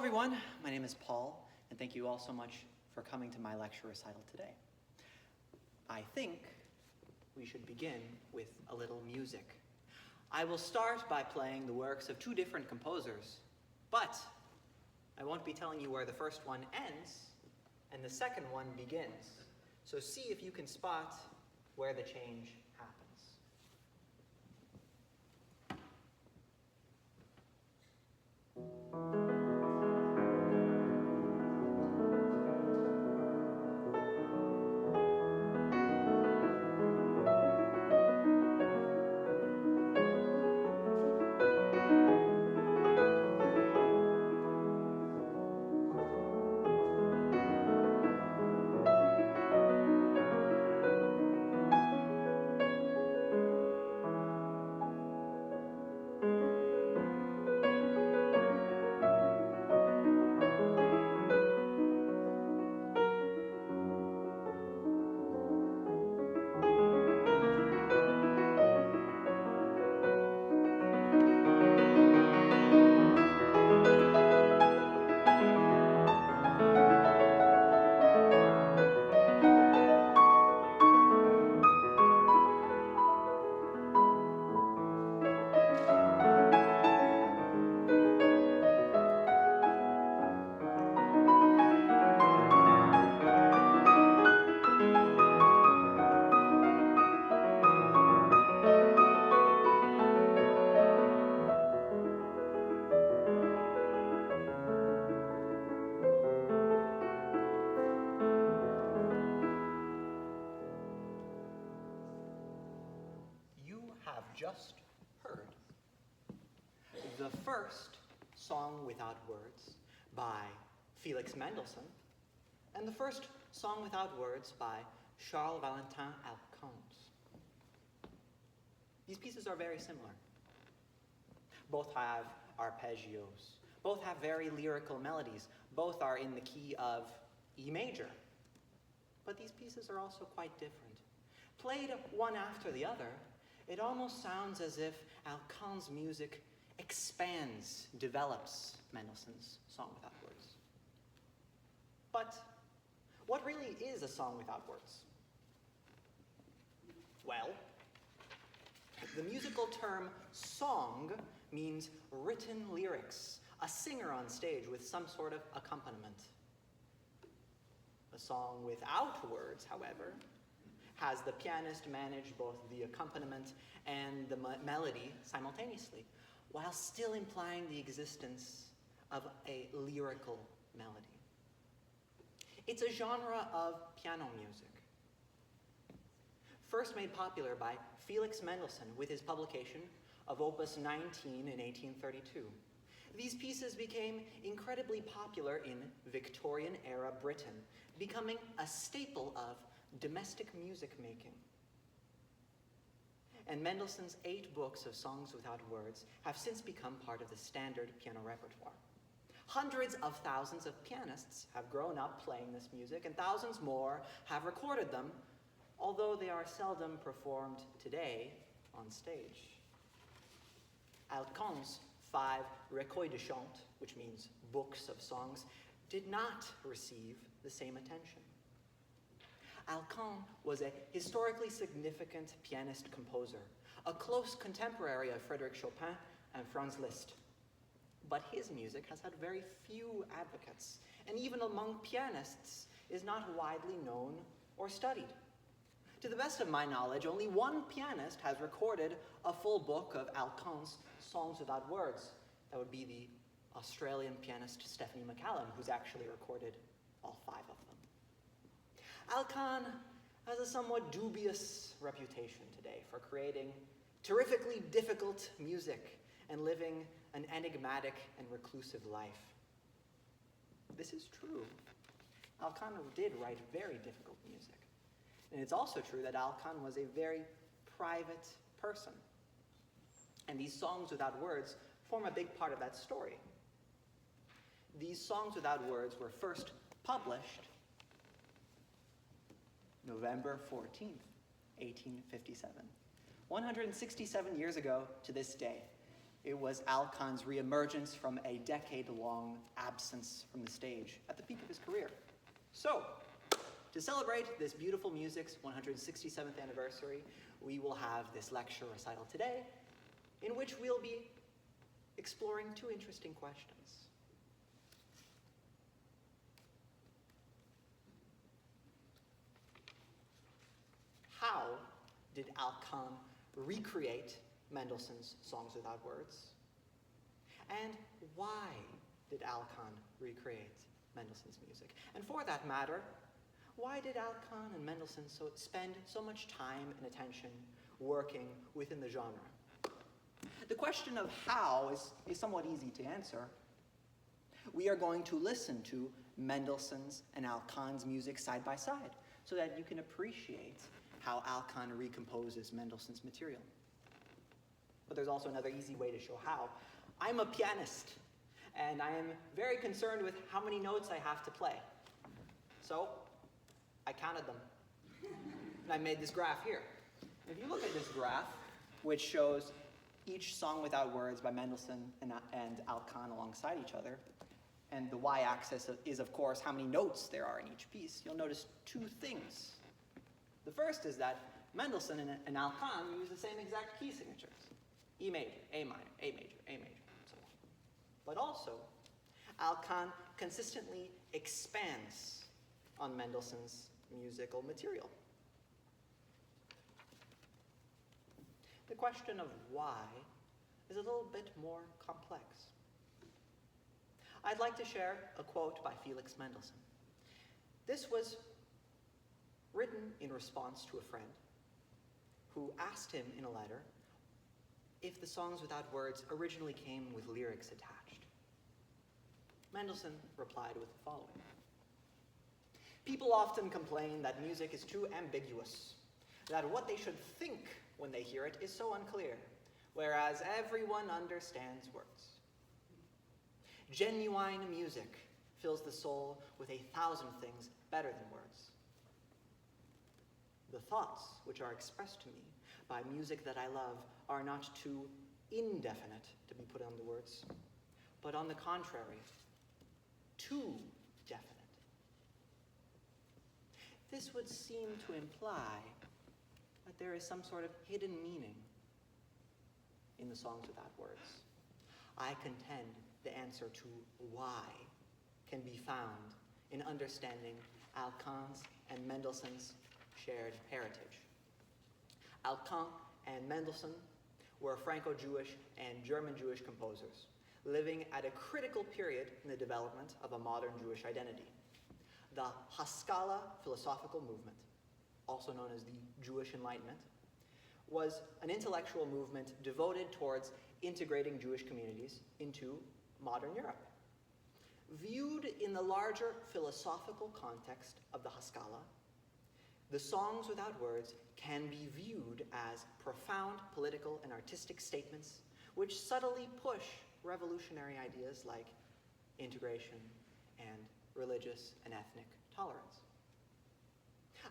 everyone, my name is Paul, and thank you all so much for coming to my lecture recital today. I think we should begin with a little music. I will start by playing the works of two different composers, but I won't be telling you where the first one ends and the second one begins. So see if you can spot where the change happens. Just heard the first Song Without Words by Felix Mendelssohn and the first Song Without Words by Charles Valentin Alkan. These pieces are very similar. Both have arpeggios, both have very lyrical melodies, both are in the key of E major. But these pieces are also quite different. Played one after the other, it almost sounds as if Alkan's music expands, develops Mendelssohn's Song Without Words. But what really is a song without words? Well, the musical term song means written lyrics, a singer on stage with some sort of accompaniment. A song without words, however, has the pianist manage both the accompaniment and the melody simultaneously, while still implying the existence of a lyrical melody. It's a genre of piano music, first made popular by Felix Mendelssohn with his publication of Opus 19 in 1832. These pieces became incredibly popular in Victorian-era Britain, becoming a staple of domestic music making. And Mendelssohn's 8 books of songs without words have since become part of the standard piano repertoire. Hundreds of thousands of pianists have grown up playing this music, and thousands more have recorded them, although they are seldom performed today on stage. Alkan's 5 recueils de chant, which means books of songs, did not receive the same attention. Alkan was a historically significant pianist-composer, a close contemporary of Frédéric Chopin and Franz Liszt. But his music has had very few advocates, and even among pianists is not widely known or studied. To the best of my knowledge, only one pianist has recorded a full book of Alkan's Songs Without Words. That would be the Australian pianist Stephanie McCallum, who's actually recorded all 5 of them. Alkan has a somewhat dubious reputation today for creating terrifically difficult music and living an enigmatic and reclusive life. This is true. Alkan did write very difficult music. And it's also true that Alkan was a very private person. And these songs without words form a big part of that story. These songs without words were first published November 14th, 1857. 167 years ago to this day. It was Alkan's reemergence from a decade-long absence from the stage at the peak of his career. So, to celebrate this beautiful music's 167th anniversary, we will have this lecture recital today, in which we'll be exploring two interesting questions. How did Alkan recreate Mendelssohn's Songs Without Words? And why did Alkan recreate Mendelssohn's music? And for that matter, why did Alkan and Mendelssohn spend so much time and attention working within the genre? The question of how is somewhat easy to answer. We are going to listen to Mendelssohn's and Alkan's music side by side so that you can appreciate how Alkan recomposes Mendelssohn's material. But there's also another easy way to show how. I'm a pianist, and I am very concerned with how many notes I have to play. So, I counted them, and I made this graph here. If you look at this graph, which shows each Song Without Words by Mendelssohn and Alkan alongside each other, and the y-axis is, of course, how many notes there are in each piece, you'll notice two things. The first is that Mendelssohn and Alkan use the same exact key signatures. E major, A minor, A major, A major, and so on. But also, Alkan consistently expands on Mendelssohn's musical material. The question of why is a little bit more complex. I'd like to share a quote by Felix Mendelssohn. This was written in response to a friend who asked him in a letter if the Songs Without Words originally came with lyrics attached. Mendelssohn replied with the following. People often complain that music is too ambiguous, that what they should think when they hear it is so unclear, whereas everyone understands words. Genuine music fills the soul with 1,000 things better than words. The thoughts which are expressed to me by music that I love are not too indefinite to be put on the words, but on the contrary, too definite. This would seem to imply that there is some sort of hidden meaning in the Songs Without Words. I contend the answer to why can be found in understanding Alkan's and Mendelssohn's shared heritage. Alkan and Mendelssohn were Franco-Jewish and German-Jewish composers, living at a critical period in the development of a modern Jewish identity. The Haskalah philosophical movement, also known as the Jewish Enlightenment, was an intellectual movement devoted towards integrating Jewish communities into modern Europe. Viewed in the larger philosophical context of the Haskalah, the Songs Without Words can be viewed as profound political and artistic statements which subtly push revolutionary ideas like integration and religious and ethnic tolerance.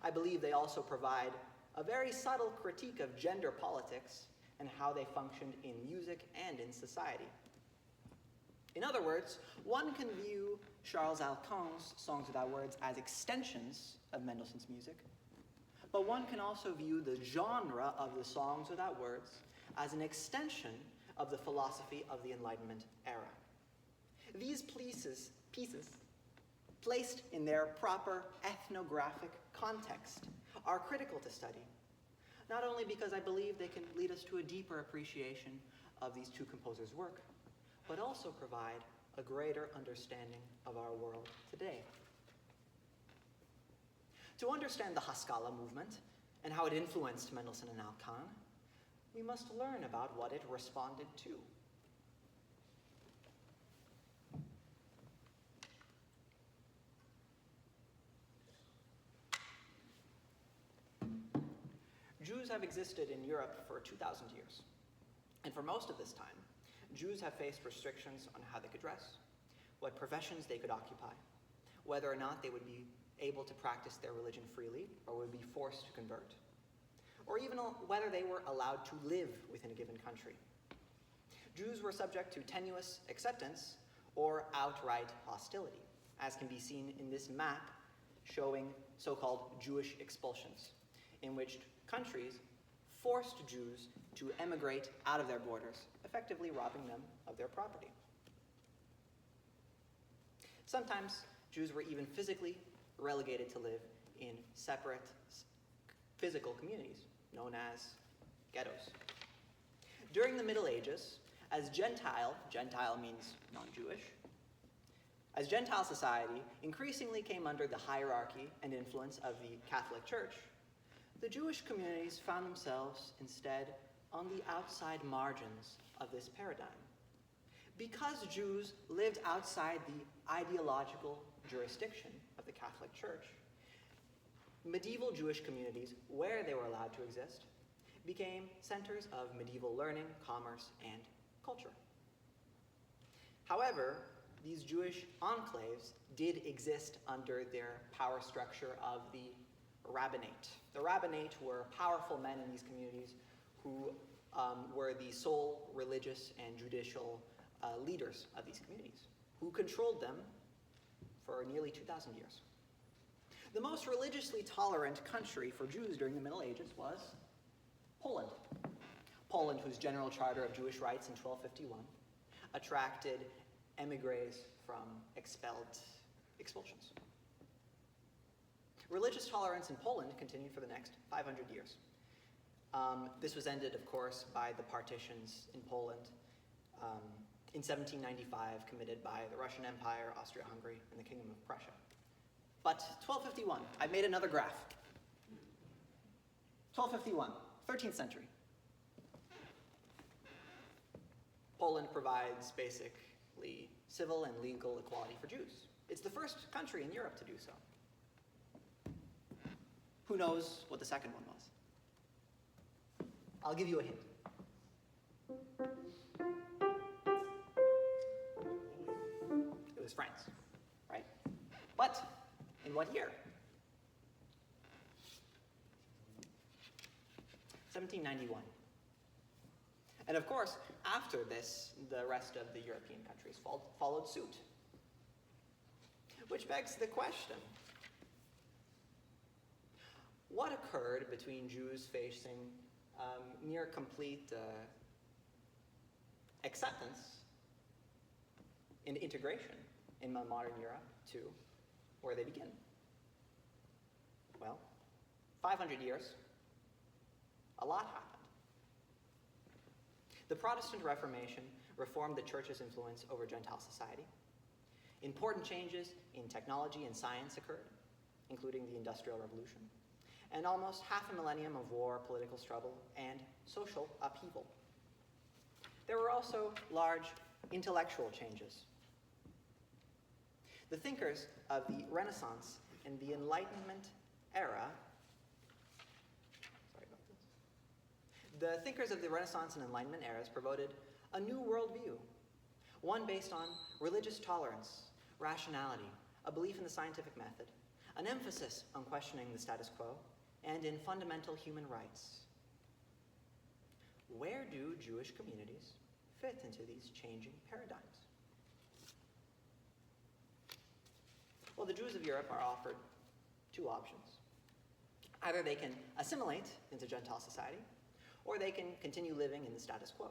I believe they also provide a very subtle critique of gender politics and how they functioned in music and in society. In other words, one can view Charles Alkan's Songs Without Words as extensions of Mendelssohn's music, but one can also view the genre of the Songs Without Words as an extension of the philosophy of the Enlightenment era. These pieces, placed in their proper ethnographic context, are critical to study, not only because I believe they can lead us to a deeper appreciation of these two composers' work, but also provide a greater understanding of our world today. To understand the Haskalah movement and how it influenced Mendelssohn and Alkan, we must learn about what it responded to. Jews have existed in Europe for 2,000 years. And for most of this time, Jews have faced restrictions on how they could dress, what professions they could occupy, whether or not they would be able to practice their religion freely or would be forced to convert, or even whether they were allowed to live within a given country. Jews were subject to tenuous acceptance or outright hostility, as can be seen in this map showing so-called Jewish expulsions, in which countries forced Jews to emigrate out of their borders, effectively robbing them of their property. Sometimes Jews were even physically relegated to live in separate physical communities, known as ghettos. During the Middle Ages, as Gentile means non-Jewish, as Gentile society increasingly came under the hierarchy and influence of the Catholic Church, the Jewish communities found themselves instead on the outside margins of this paradigm. Because Jews lived outside the ideological jurisdiction of the Catholic Church, medieval Jewish communities, where they were allowed to exist, became centers of medieval learning, commerce, and culture. However, these Jewish enclaves did exist under their power structure of the rabbinate. The rabbinate were powerful men in these communities who were the sole religious and judicial leaders of these communities, who controlled them for nearly 2,000 years. The most religiously tolerant country for Jews during the Middle Ages was Poland. Poland, whose General Charter of Jewish Rights in 1251 attracted emigres from expulsions. Religious tolerance in Poland continued for the next 500 years. This was ended, of course, by the partitions in Poland in 1795, committed by the Russian Empire, Austria-Hungary, and the Kingdom of Prussia. But 1251, I made another graph. 1251, 13th century. Poland provides basically civil and legal equality for Jews. It's the first country in Europe to do so. Who knows what the second one was? I'll give you a hint. It was France, right? But in what year? 1791. And of course, after this, the rest of the European countries followed suit. Which begs the question, what occurred between Jews facing near complete acceptance and integration in modern Europe to where they begin? Well, 500 years, a lot happened. The Protestant Reformation reformed the Church's influence over Gentile society. Important changes in technology and science occurred, including the Industrial Revolution, and almost half a millennium of war, political struggle, and social upheaval. There were also large intellectual changes. The thinkers of the Renaissance and the Enlightenment era The thinkers of the Renaissance and Enlightenment eras promoted a new worldview, one based on religious tolerance, rationality, a belief in the scientific method, an emphasis on questioning the status quo, and in fundamental human rights. Where do Jewish communities fit into these changing paradigms? Well, the Jews of Europe are offered two options. Either they can assimilate into Gentile society, or they can continue living in the status quo.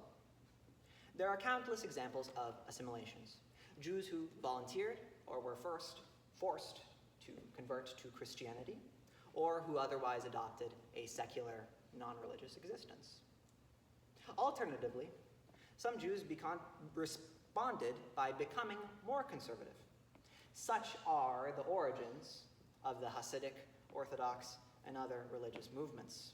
There are countless examples of assimilations. Jews who volunteered or were first forced to convert to Christianity, or who otherwise adopted a secular, non-religious existence. Alternatively, some Jews responded by becoming more conservative. Such are the origins of the Hasidic, Orthodox, and other religious movements.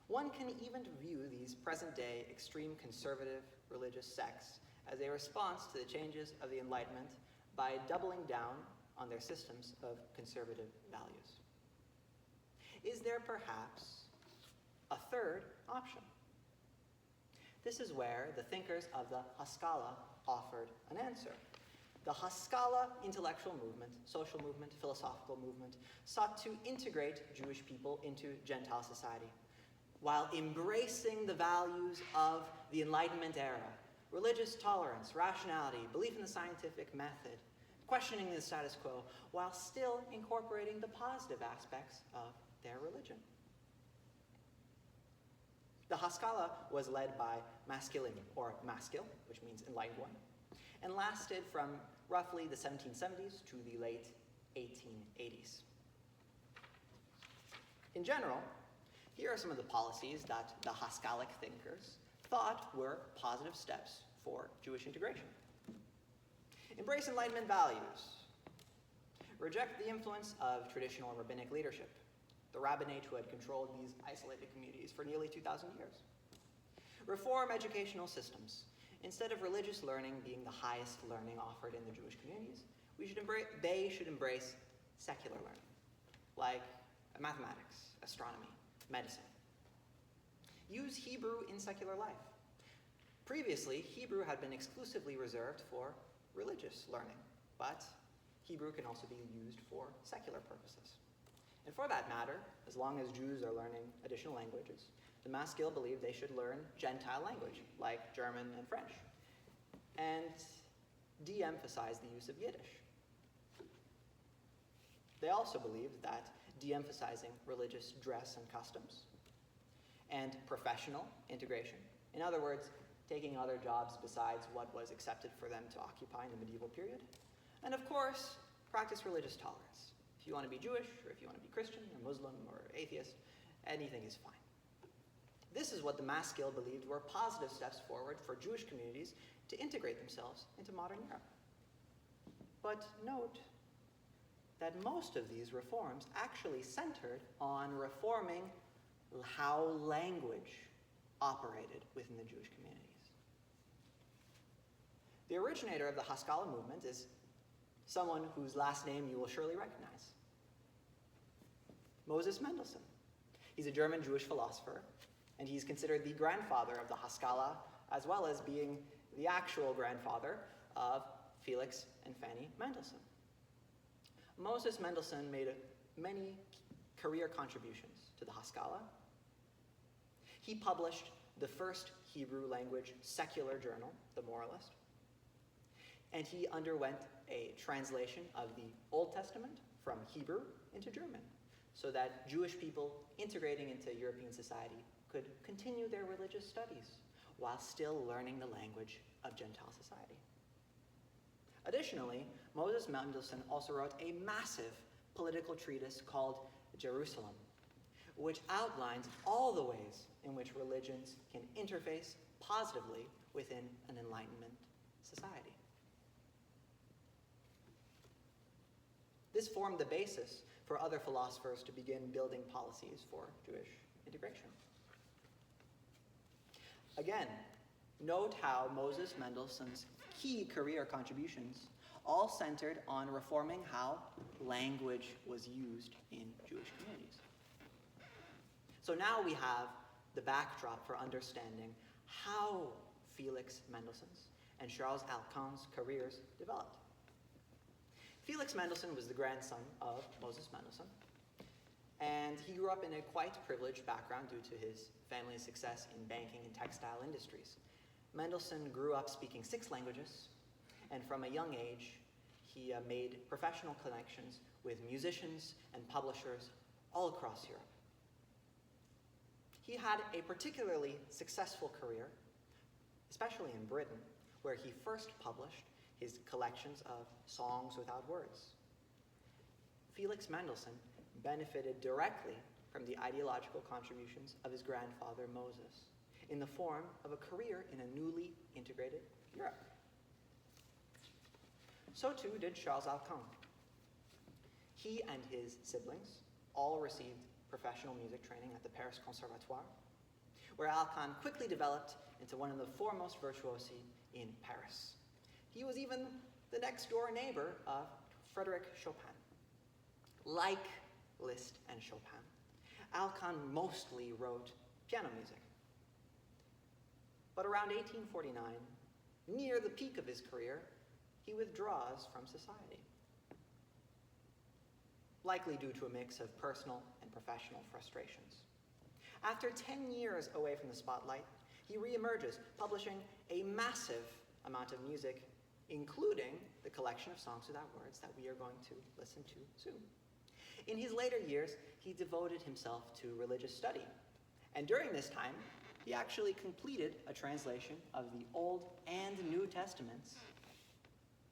One can even view these present-day extreme conservative religious sects as a response to the changes of the Enlightenment by doubling down on their systems of conservative values. Is there perhaps a third option? This is where the thinkers of the Haskalah offered an answer. The Haskalah intellectual movement, social movement, philosophical movement, sought to integrate Jewish people into Gentile society, while embracing the values of the Enlightenment era, religious tolerance, rationality, belief in the scientific method, questioning the status quo, while still incorporating the positive aspects of their religion. The Haskalah was led by Maskilin, or Maskil, which means enlightened one, and lasted from roughly the 1770s to the late 1880s. In general, here are some of the policies that the Haskalic thinkers thought were positive steps for Jewish integration. Embrace Enlightenment values. Reject the influence of traditional rabbinic leadership, the rabbinate who had controlled these isolated communities for nearly 2,000 years. Reform educational systems. Instead of religious learning being the highest learning offered in the Jewish communities, they should embrace secular learning, like mathematics, astronomy, medicine. Use Hebrew in secular life. Previously, Hebrew had been exclusively reserved for religious learning, but Hebrew can also be used for secular purposes. And for that matter, as long as Jews are learning additional languages, the Maskil believed they should learn Gentile language, like German and French, and de-emphasize the use of Yiddish. They also believed that de-emphasizing religious dress and customs, and professional integration, in other words, taking other jobs besides what was accepted for them to occupy in the medieval period, and of course, practice religious tolerance. If you want to be Jewish, or if you want to be Christian, or Muslim, or atheist, anything is fine. This is what the Maskil believed were positive steps forward for Jewish communities to integrate themselves into modern Europe. But note that most of these reforms actually centered on reforming how language operated within the Jewish communities. The originator of the Haskalah movement is someone whose last name you will surely recognize. Moses Mendelssohn. He's a German Jewish philosopher, and he's considered the grandfather of the Haskalah, as well as being the actual grandfather of Felix and Fanny Mendelssohn. Moses Mendelssohn made many career contributions to the Haskalah. He published the first Hebrew language secular journal, The Moralist, and he underwent a translation of the Old Testament from Hebrew into German, so that Jewish people integrating into European society could continue their religious studies while still learning the language of Gentile society. Additionally, Moses Mendelssohn also wrote a massive political treatise called Jerusalem, which outlines all the ways in which religions can interface positively within an Enlightenment society. This formed the basis for other philosophers to begin building policies for Jewish integration. Again, note how Moses Mendelssohn's key career contributions all centered on reforming how language was used in Jewish communities. So now we have the backdrop for understanding how Felix Mendelssohn's and Charles Alkan's careers developed. Felix Mendelssohn was the grandson of Moses Mendelssohn, and he grew up in a quite privileged background due to his family's success in banking and textile industries. Mendelssohn grew up speaking 6 languages, and from a young age, he made professional connections with musicians and publishers all across Europe. He had a particularly successful career, especially in Britain, where he first published his collections of songs without words. Felix Mendelssohn benefited directly from the ideological contributions of his grandfather Moses in the form of a career in a newly integrated Europe. So too did Charles Alkan. He and his siblings all received professional music training at the Paris Conservatoire, where Alkan quickly developed into one of the foremost virtuosi in Paris. He was even the next-door neighbor of Frédéric Chopin. Like Liszt and Chopin, Alkan mostly wrote piano music. But around 1849, near the peak of his career, he withdraws from society, likely due to a mix of personal and professional frustrations. After 10 years away from the spotlight, he reemerges, publishing a massive amount of music, including the collection of songs without words that we are going to listen to soon. In his later years, he devoted himself to religious study. And during this time, he actually completed a translation of the Old and New Testaments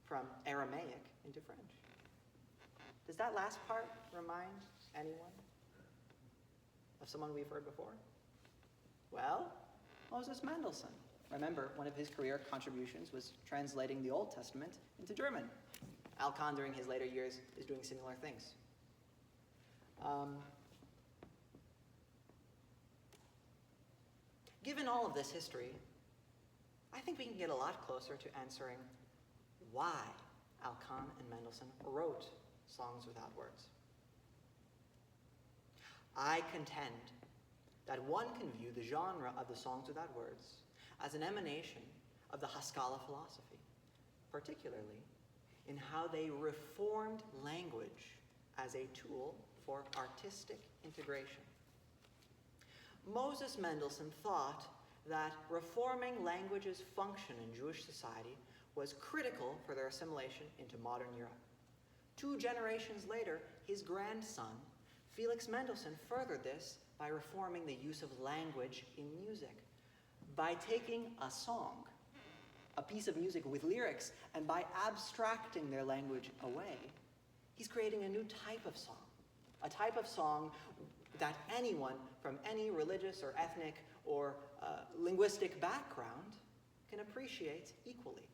from Aramaic into French. Does that last part remind anyone of someone we've heard before? Well, Moses Mendelssohn. Remember, one of his career contributions was translating the Old Testament into German. Alkan, during his later years, is doing similar things. Given all of this history, I think we can get a lot closer to answering why Alkan and Mendelssohn wrote songs without words. I contend that one can view the genre of the songs without words as an emanation of the Haskalah philosophy, particularly in how they reformed language as a tool for artistic integration. Moses Mendelssohn thought that reforming language's function in Jewish society was critical for their assimilation into modern Europe. 2 generations later, his grandson, Felix Mendelssohn, furthered this by reforming the use of language in music, by taking a song, a piece of music with lyrics, and by abstracting their language away, he's creating a new type of song, a type of song that anyone from any religious or ethnic or linguistic background can appreciate equally.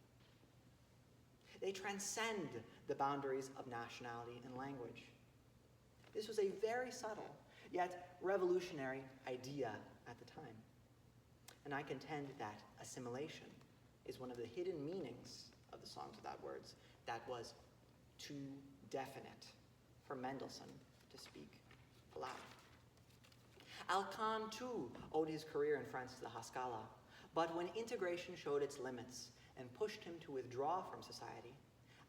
They transcend the boundaries of nationality and language. This was a very subtle, yet revolutionary idea at the time. And I contend that assimilation is one of the hidden meanings of the songs without words that was too definite for Mendelssohn to speak aloud. Alkan, too, owed his career in France to the Haskalah, but when integration showed its limits and pushed him to withdraw from society,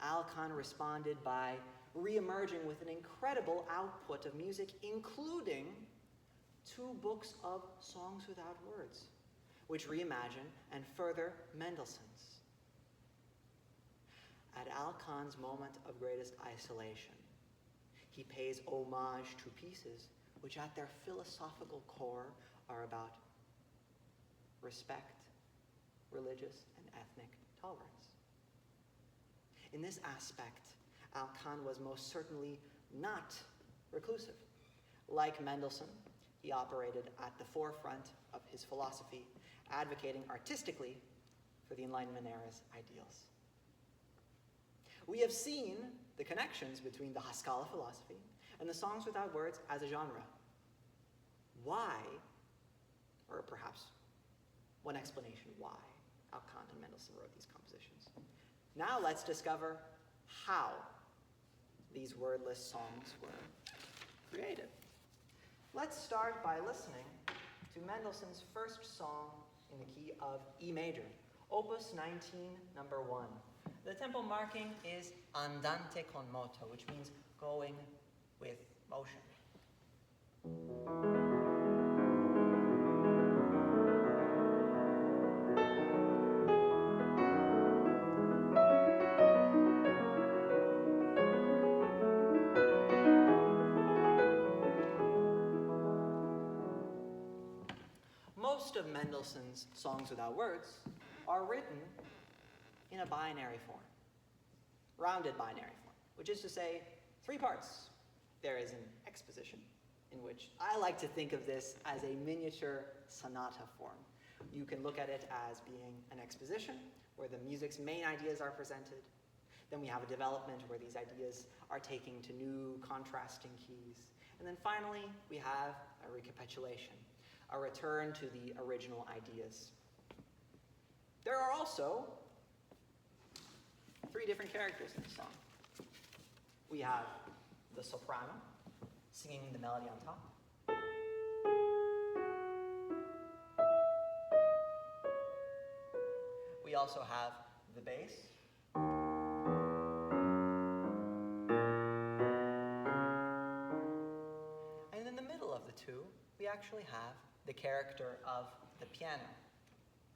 Alkan responded by re-emerging with an incredible output of music, including 2 books of songs without words, which reimagine and further Mendelssohn's. At Alkan's moment of greatest isolation, he pays homage to pieces which at their philosophical core are about respect, religious and ethnic tolerance. In this aspect, Alkan was most certainly not reclusive. Like Mendelssohn, he operated at the forefront of his philosophy, advocating artistically for the Enlightenment era's ideals. We have seen the connections between the Haskalah philosophy and the songs without words as a genre. Why, or perhaps one explanation why, Alkan and Mendelssohn wrote these compositions. Now let's discover how these wordless songs were created. Let's start by listening to Mendelssohn's first song in the key of E major, Opus 19, number 1. The tempo marking is andante con moto, which means going with motion. Most of Mendelssohn's songs without words are written in a binary form, rounded binary form, which is to say 3 parts. There is an exposition, in which I like to think of this as a miniature sonata form. You can look at it as being an exposition, where the music's main ideas are presented. Then we have a development where these ideas are taken to new contrasting keys. And then finally, we have a recapitulation, a return to the original ideas. There are also 3 different characters in the song. We have the soprano singing the melody on top. We also have the bass. And in the middle of the 2, we actually have the character of the piano,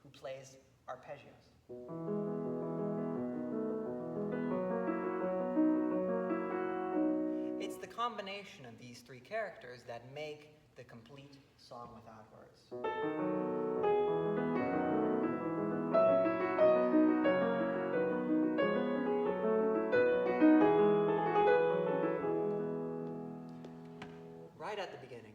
who plays arpeggios. It's the combination of these three characters that make the complete song without words. Right at the beginning,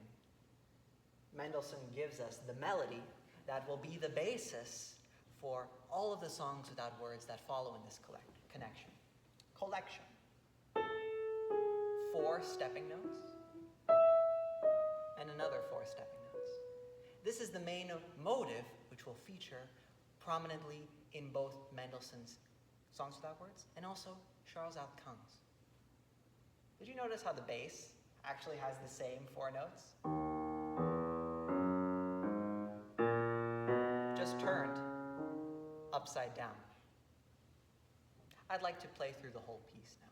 Mendelssohn gives us the melody that will be the basis for all of the songs without words that follow in this collection. 4 stepping notes, and another 4 stepping notes. This is the main motive which will feature prominently in both Mendelssohn's Songs Without Words and also Charles Alkan's. Did you notice how the bass actually has the same 4 notes? Just turned upside down. I'd like to play through the whole piece now.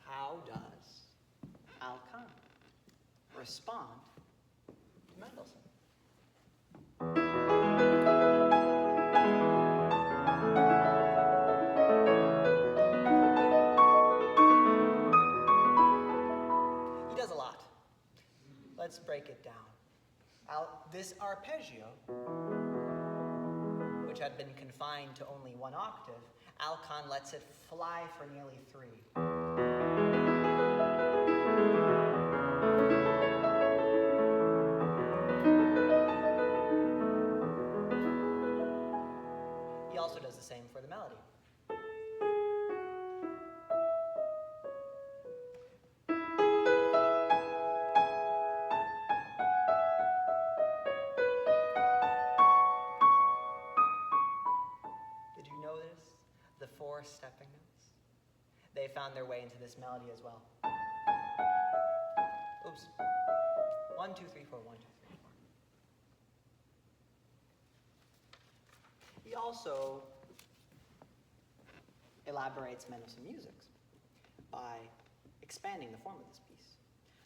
How does Alkan respond to Mendelssohn? He does a lot. Let's break it down. This arpeggio, which had been confined to only 1 octave, Alkan lets it fly for nearly 3. He also does the same for the melody. Did you notice the 4 stepping notes? They found their way into this melody as well. Oops. 1, 2, 3, 4, 1, 2, 3, 4. He also elaborates Mendelssohn music by expanding the form of this piece.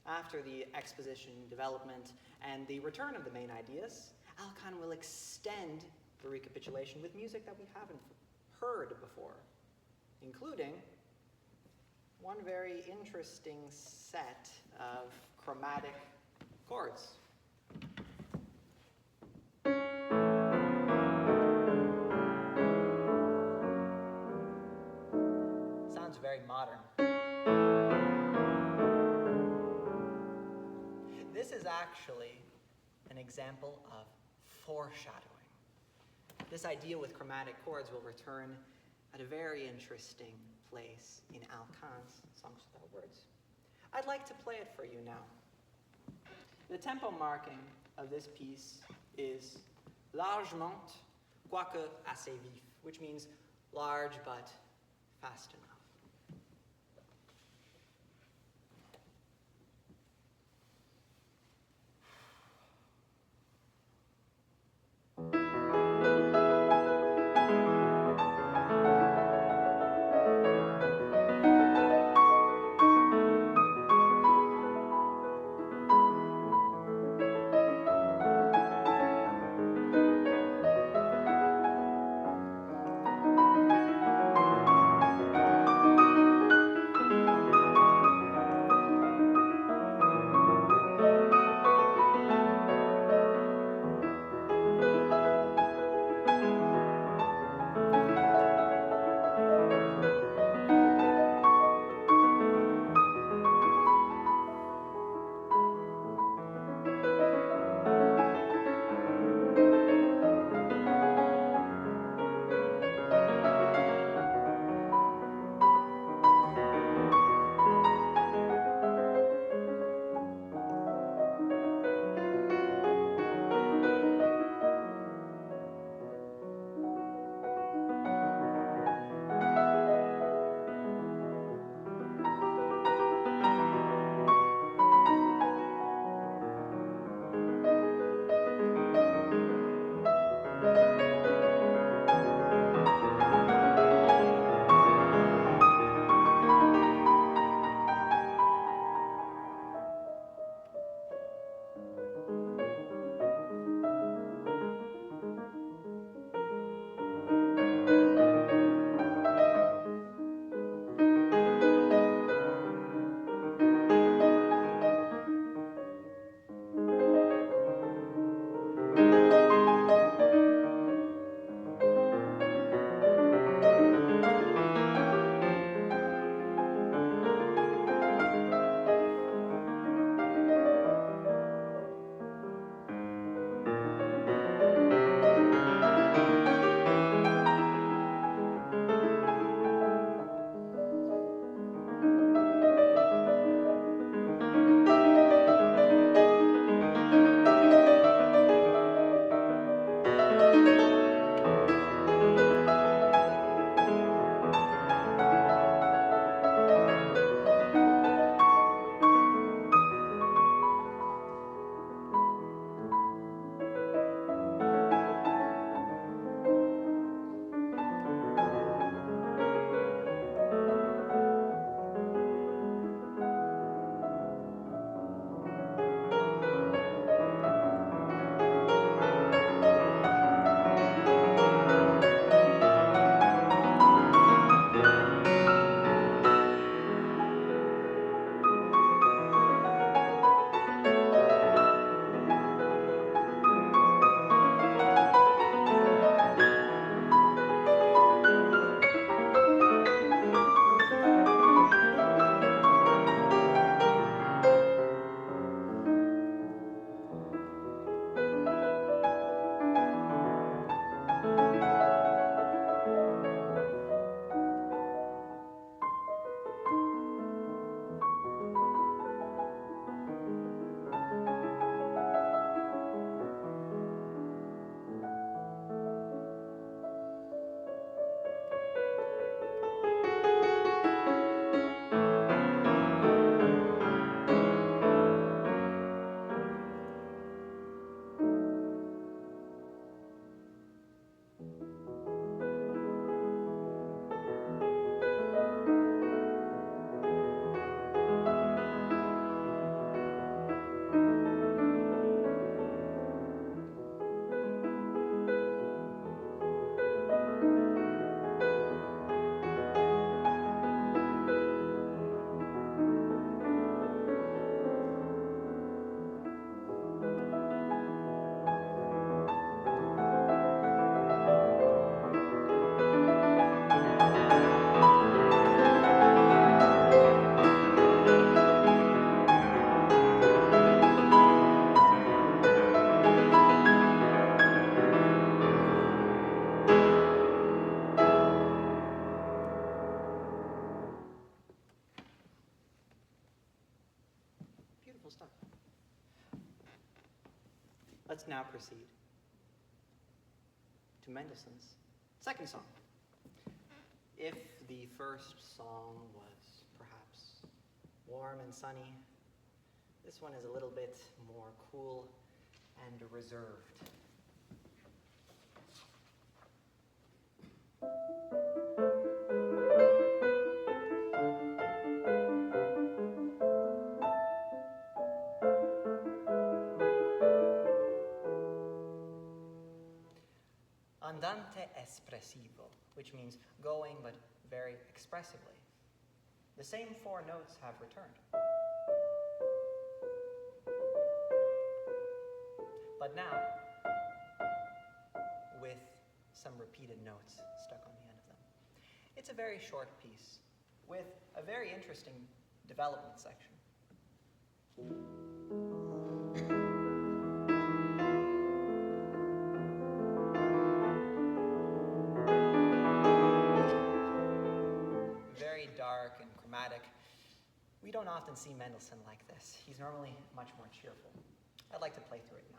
After the exposition, development, and the return of the main ideas, Alkan will extend the recapitulation with music that we haven't heard before, including one very interesting set of chromatic chords. Sounds very modern. This is actually an example of foreshadowing. This idea with chromatic chords will return at a very interesting place in Alkan's Songs Without Words. I'd like to play it for you now. The tempo marking of this piece is largement, quoique assez vif, which means large but fast enough. Let's now proceed to Mendelssohn's second song. If the first song was perhaps warm and sunny, this one is a little bit more cool and reserved. Andante espressivo, which means going but very expressively. The same four notes have returned. But now, with some repeated notes stuck on the end of them. It's a very short piece with a very interesting development section. Very dark and chromatic. We don't often see Mendelssohn like this. He's normally much more cheerful. I'd like to play through it now.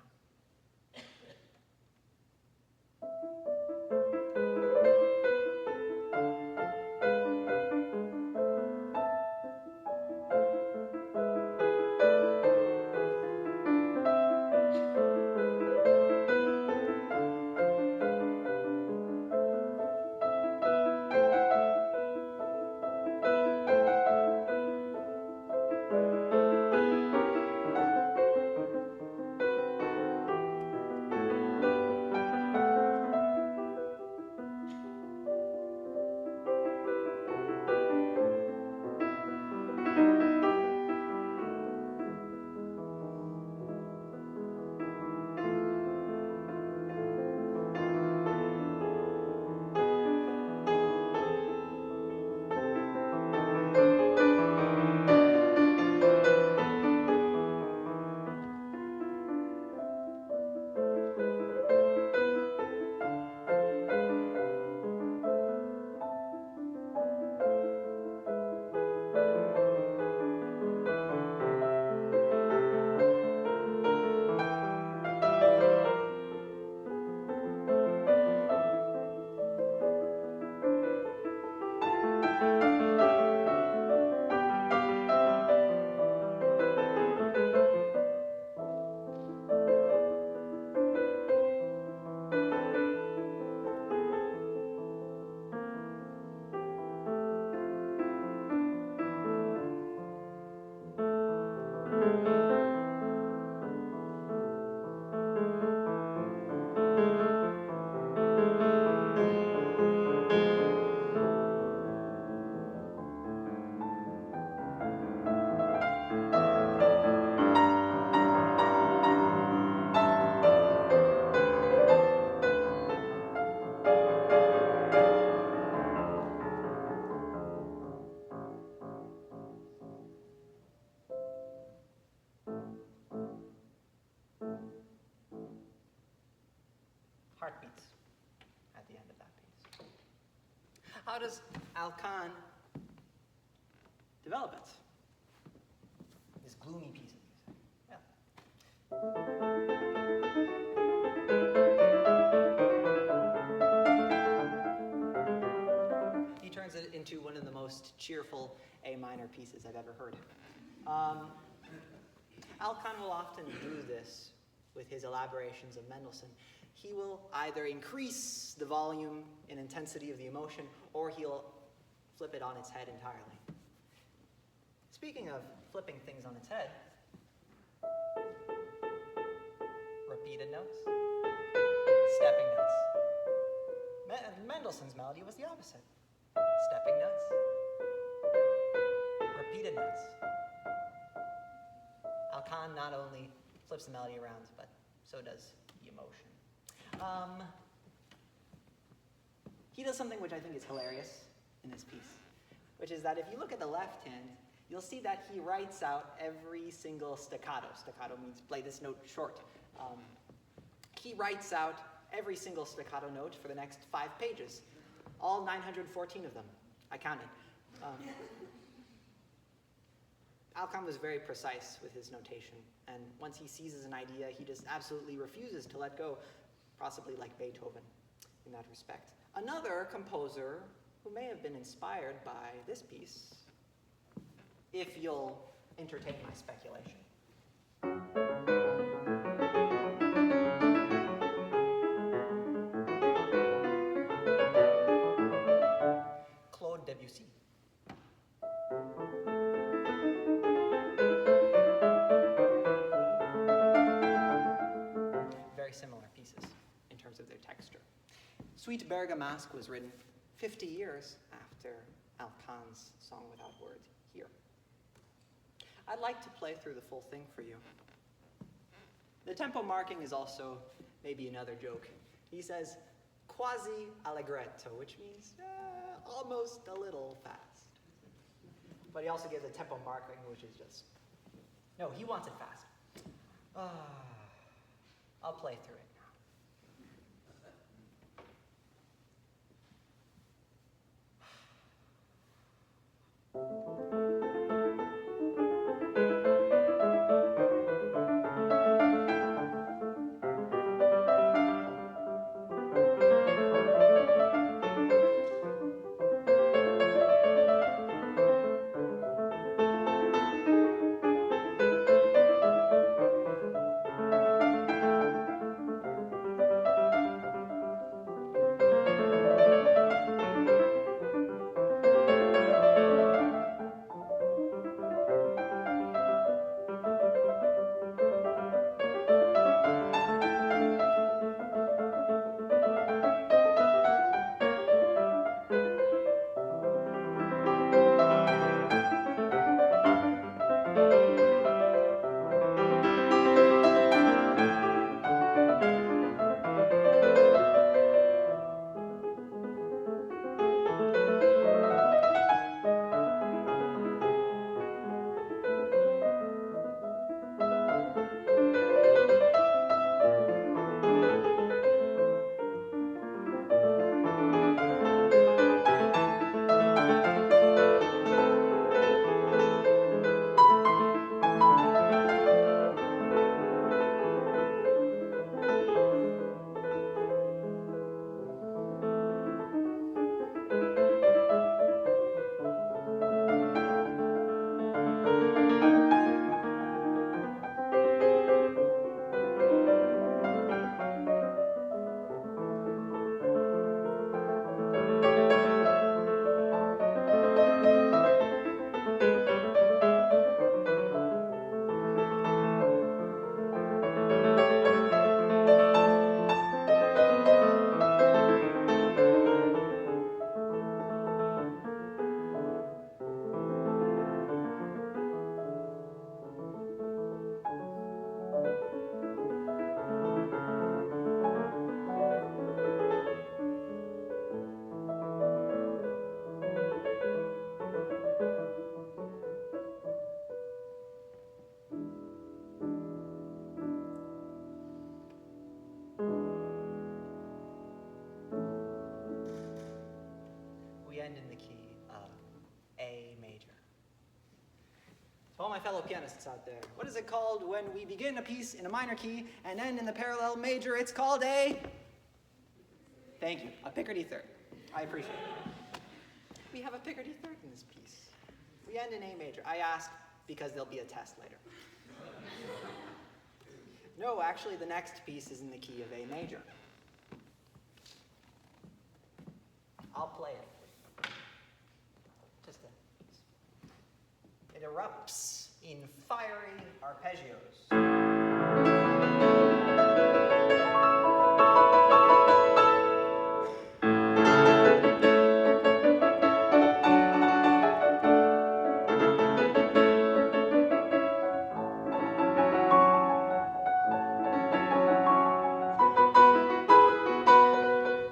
Heartbeats at the end of that piece. How does Alkan develop it? This gloomy piece of music. Yeah. He turns it into one of the most cheerful A minor pieces I've ever heard. Alkan will often do this with his elaborations of Mendelssohn. He will either increase the volume and intensity of the emotion, or he'll flip it on its head entirely. Speaking of flipping things on its head, repeated notes, stepping notes. Mendelssohn's melody was the opposite. Stepping notes, repeated notes. Alkan not only flips the melody around, but so does the emotion. He does something which I think is hilarious in this piece, which is that if you look at the left hand, you'll see that he writes out every single staccato. Staccato means play this note short. He writes out every single staccato note for the next 5 pages, all 914 of them. I counted. Alkan was very precise with his notation, and once he seizes an idea, he just absolutely refuses to let go, possibly like Beethoven in that respect. Another composer who may have been inspired by this piece, if you'll entertain my speculation. Claude Debussy. Very similar pieces in terms of their texture. Suite Bergamasque was written 50 years after Alkan's Song Without Words here. I'd like to play through the full thing for you. The tempo marking is also maybe another joke. He says, quasi allegretto, which means almost a little fast. But he also gives a tempo marking, which is just, no, he wants it fast. I'll play through it now. End in the key of A major. To all my fellow pianists out there, what is it called when we begin a piece in a minor key and end in the parallel major? It's called a... Thank you, a Picardy third. I appreciate it. We have a Picardy third in this piece. We end in A major. I ask because there'll be a test later. No, actually the next piece is in the key of A major. I'll play it. It erupts in fiery arpeggios. I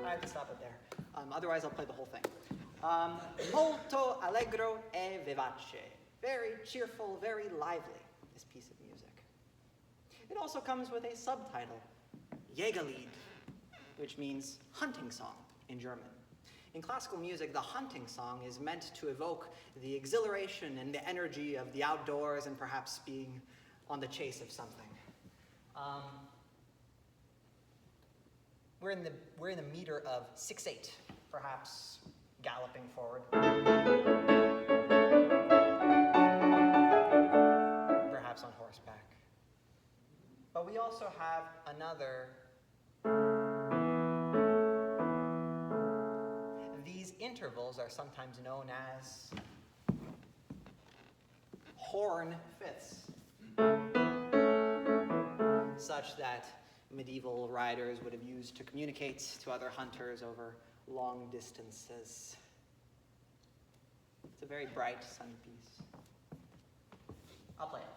have to stop it there. Otherwise, I'll play the whole thing. Molto allegro e vivace. Very cheerful, very lively, this piece of music. It also comes with a subtitle, Jägerlied, which means hunting song in German. In classical music, the hunting song is meant to evoke the exhilaration and the energy of the outdoors and perhaps being on the chase of something. We're in the meter of 6/8, perhaps galloping forward. Perhaps on horseback. But we also have another. These intervals are sometimes known as horn fifths, such that medieval riders would have used to communicate to other hunters over long distances. It's a very bright sun piece. I'll play it.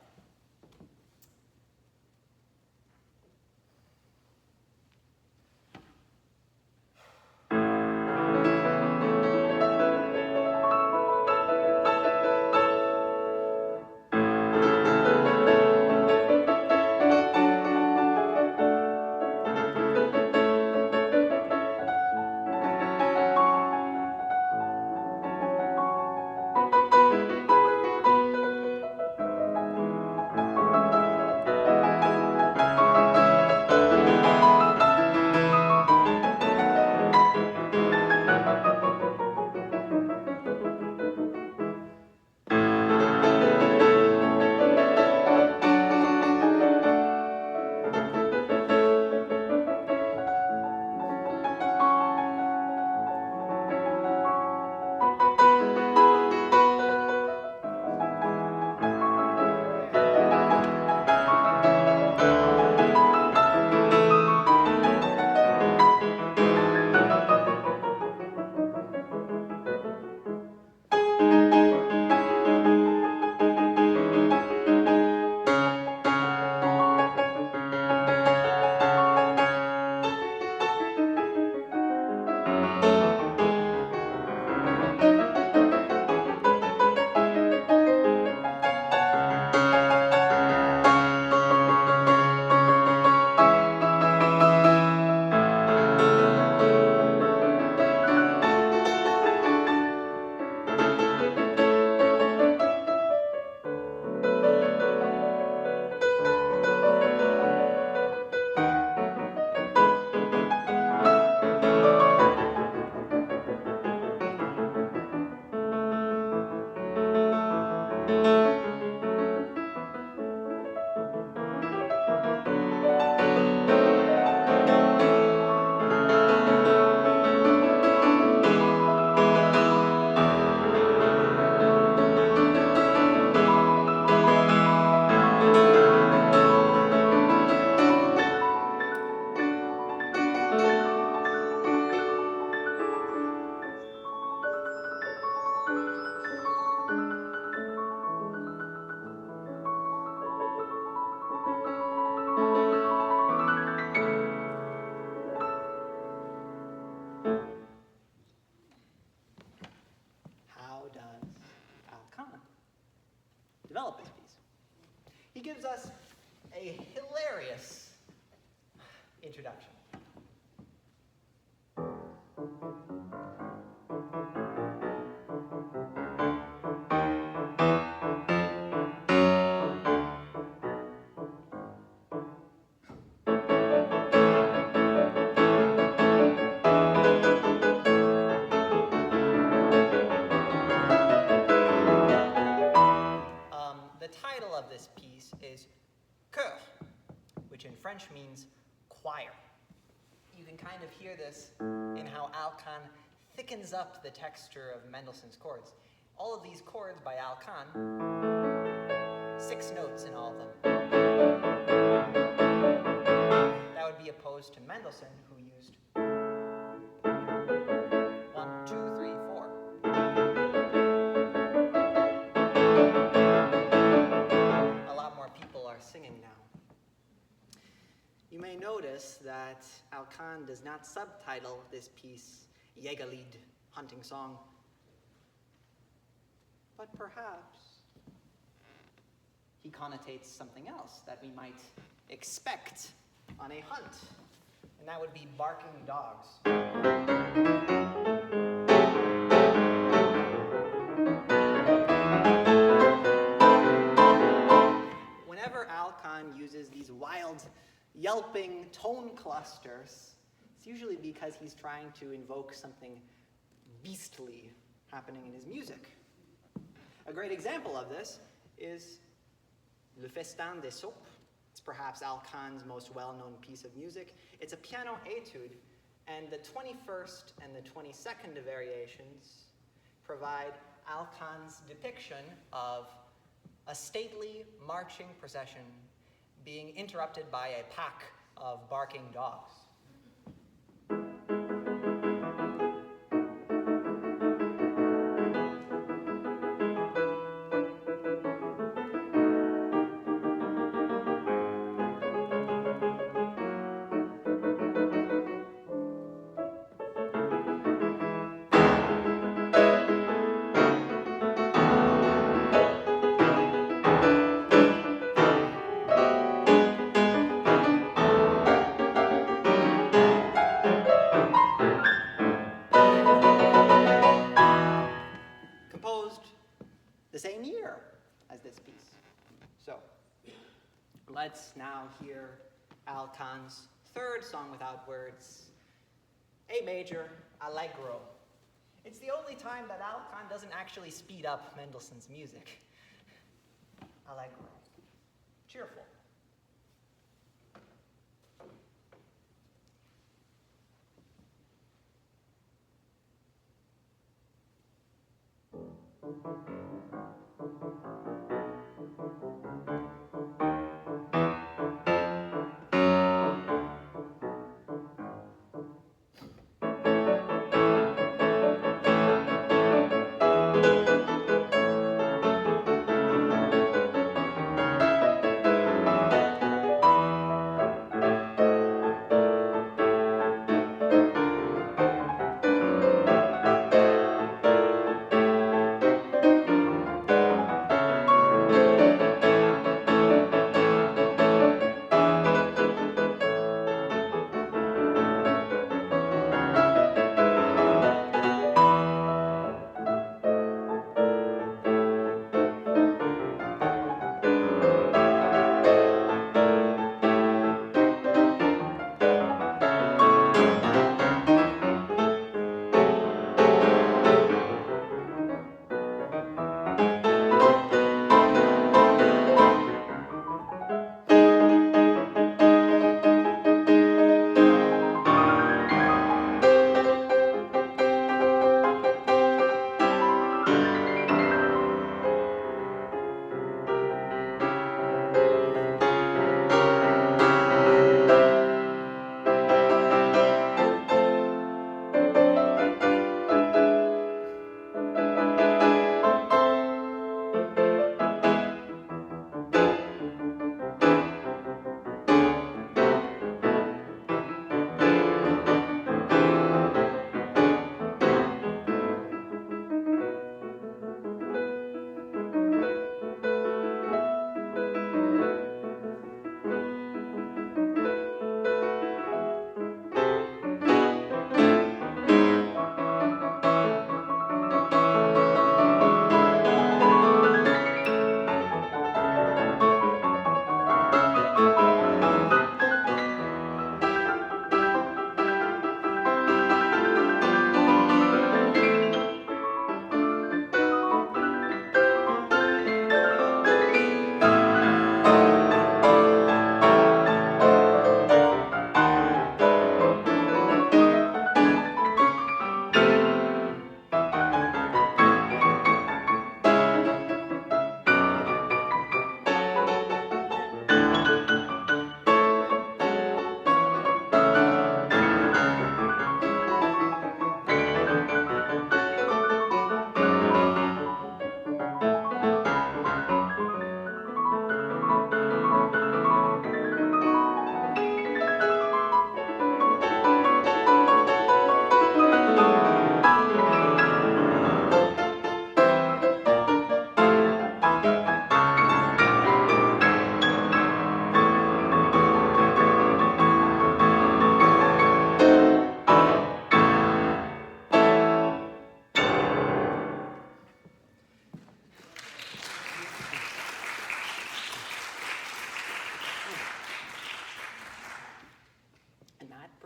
Develop this piece. He gives us a hilarious introduction. This piece is chœur, which in French means choir. You can kind of hear this in how Alkan thickens up the texture of Mendelssohn's chords. All of these chords by Alkan, 6 notes in all of them. That would be opposed to Mendelssohn, who used 1, 2, 3, 4. Singing now. You may notice that Alkan does not subtitle this piece Jägerlied, hunting song, but perhaps he connotates something else that we might expect on a hunt, and that would be barking dogs. yelping tone clusters, it's usually because he's trying to invoke something beastly happening in his music. A great example of this is Le Festin des Soupes. It's perhaps Alkan's most well-known piece of music. It's a piano etude, and the 21st and the 22nd variations provide Alkan's depiction of a stately marching procession being interrupted by a pack of barking dogs. The same year as this piece. So let's now hear Alkan's third song without words, A major, Allegro. It's the only time that Alkan doesn't actually speed up Mendelssohn's music. Allegro, cheerful.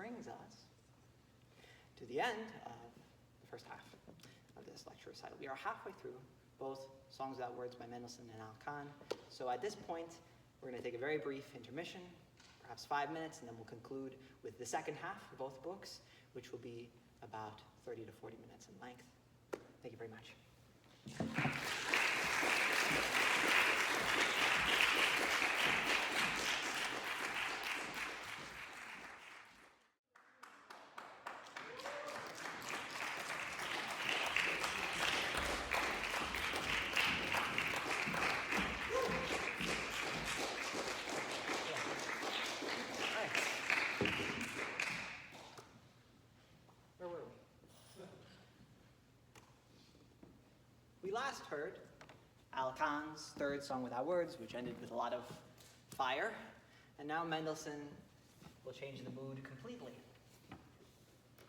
brings us to the end of the first half of this lecture recital. We are halfway through both Songs Without Words by Mendelssohn and Alkan. So at this point, we're going to take a very brief intermission, perhaps 5 minutes, and then we'll conclude with the second half of both books, which will be about 30 to 40 minutes in length. Thank you very much. We last heard Alkan's third Song Without Words, which ended with a lot of fire, and now Mendelssohn will change the mood completely.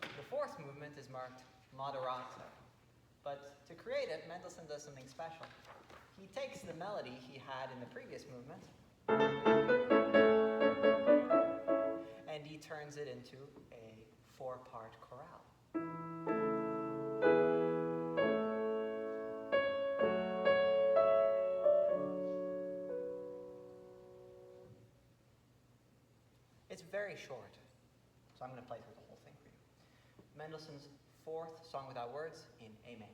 The fourth movement is marked moderato, but to create it, Mendelssohn does something special. He takes the melody he had in the previous movement, and he turns it into a 4-part chorale. It's very short, so I'm going to play through the whole thing for you. Mendelssohn's fourth Song Without Words in A major.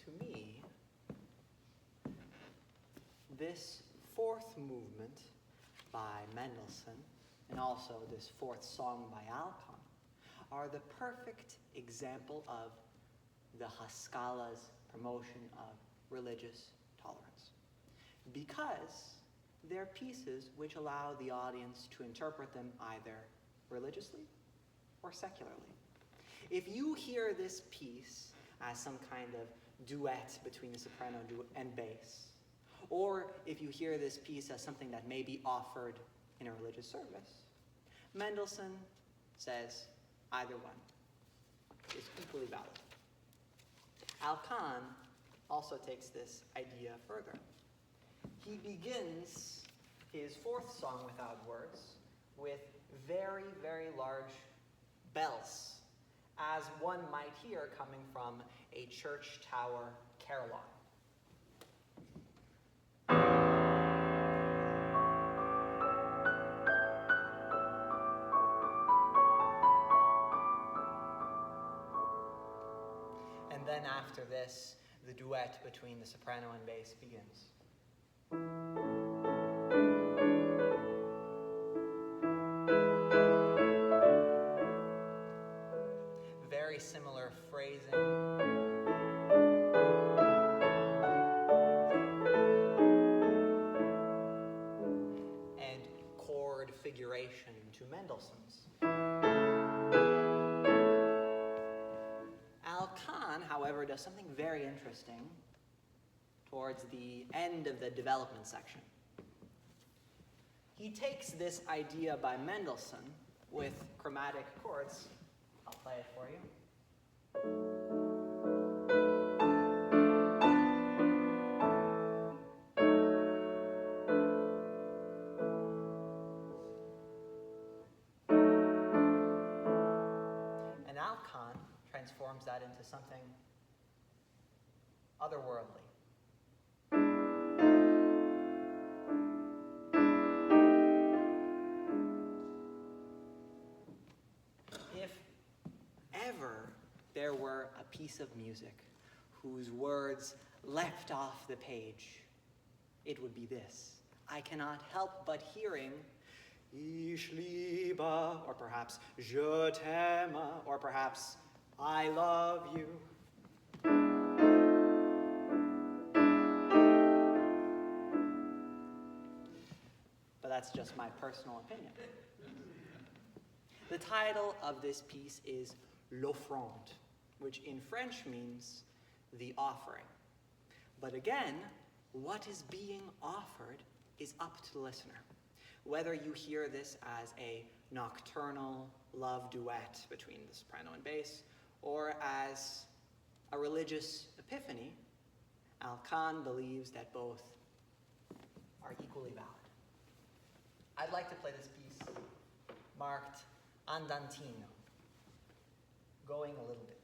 To me, this fourth movement by Mendelssohn and also this fourth song by Alkan are the perfect example of the Haskalah's promotion of religious tolerance, because they're pieces which allow the audience to interpret them either religiously or secularly. If you hear this piece as some kind of duet between the soprano and bass, or if you hear this piece as something that may be offered in a religious service, Mendelssohn says either one is equally valid. Alkan also takes this idea further. He begins his fourth Song Without Words with very, very large bells, as one might hear coming from a church tower carillon. then after this, the duet between the soprano and bass begins. Very similar phrasing. And chord figuration to Mendelssohn's. Alkan, however, does something very interesting towards the end of the development section. He takes this idea by Mendelssohn with chromatic chords. I'll play it for you. And Alkan transforms that into something otherworldly. If ever there were a piece of music whose words leapt off the page, it would be this. I cannot help but hearing Ich liebe, or perhaps Je t'aime, or perhaps I love you. But that's just my personal opinion. The title of this piece is L'Offrande, which in French means the offering. But again, what is being offered is up to the listener. Whether you hear this as a nocturnal love duet between the soprano and bass, or as a religious epiphany, Alkan believes that both are equally valid. I'd like to play this piece marked Andantino, going a little bit.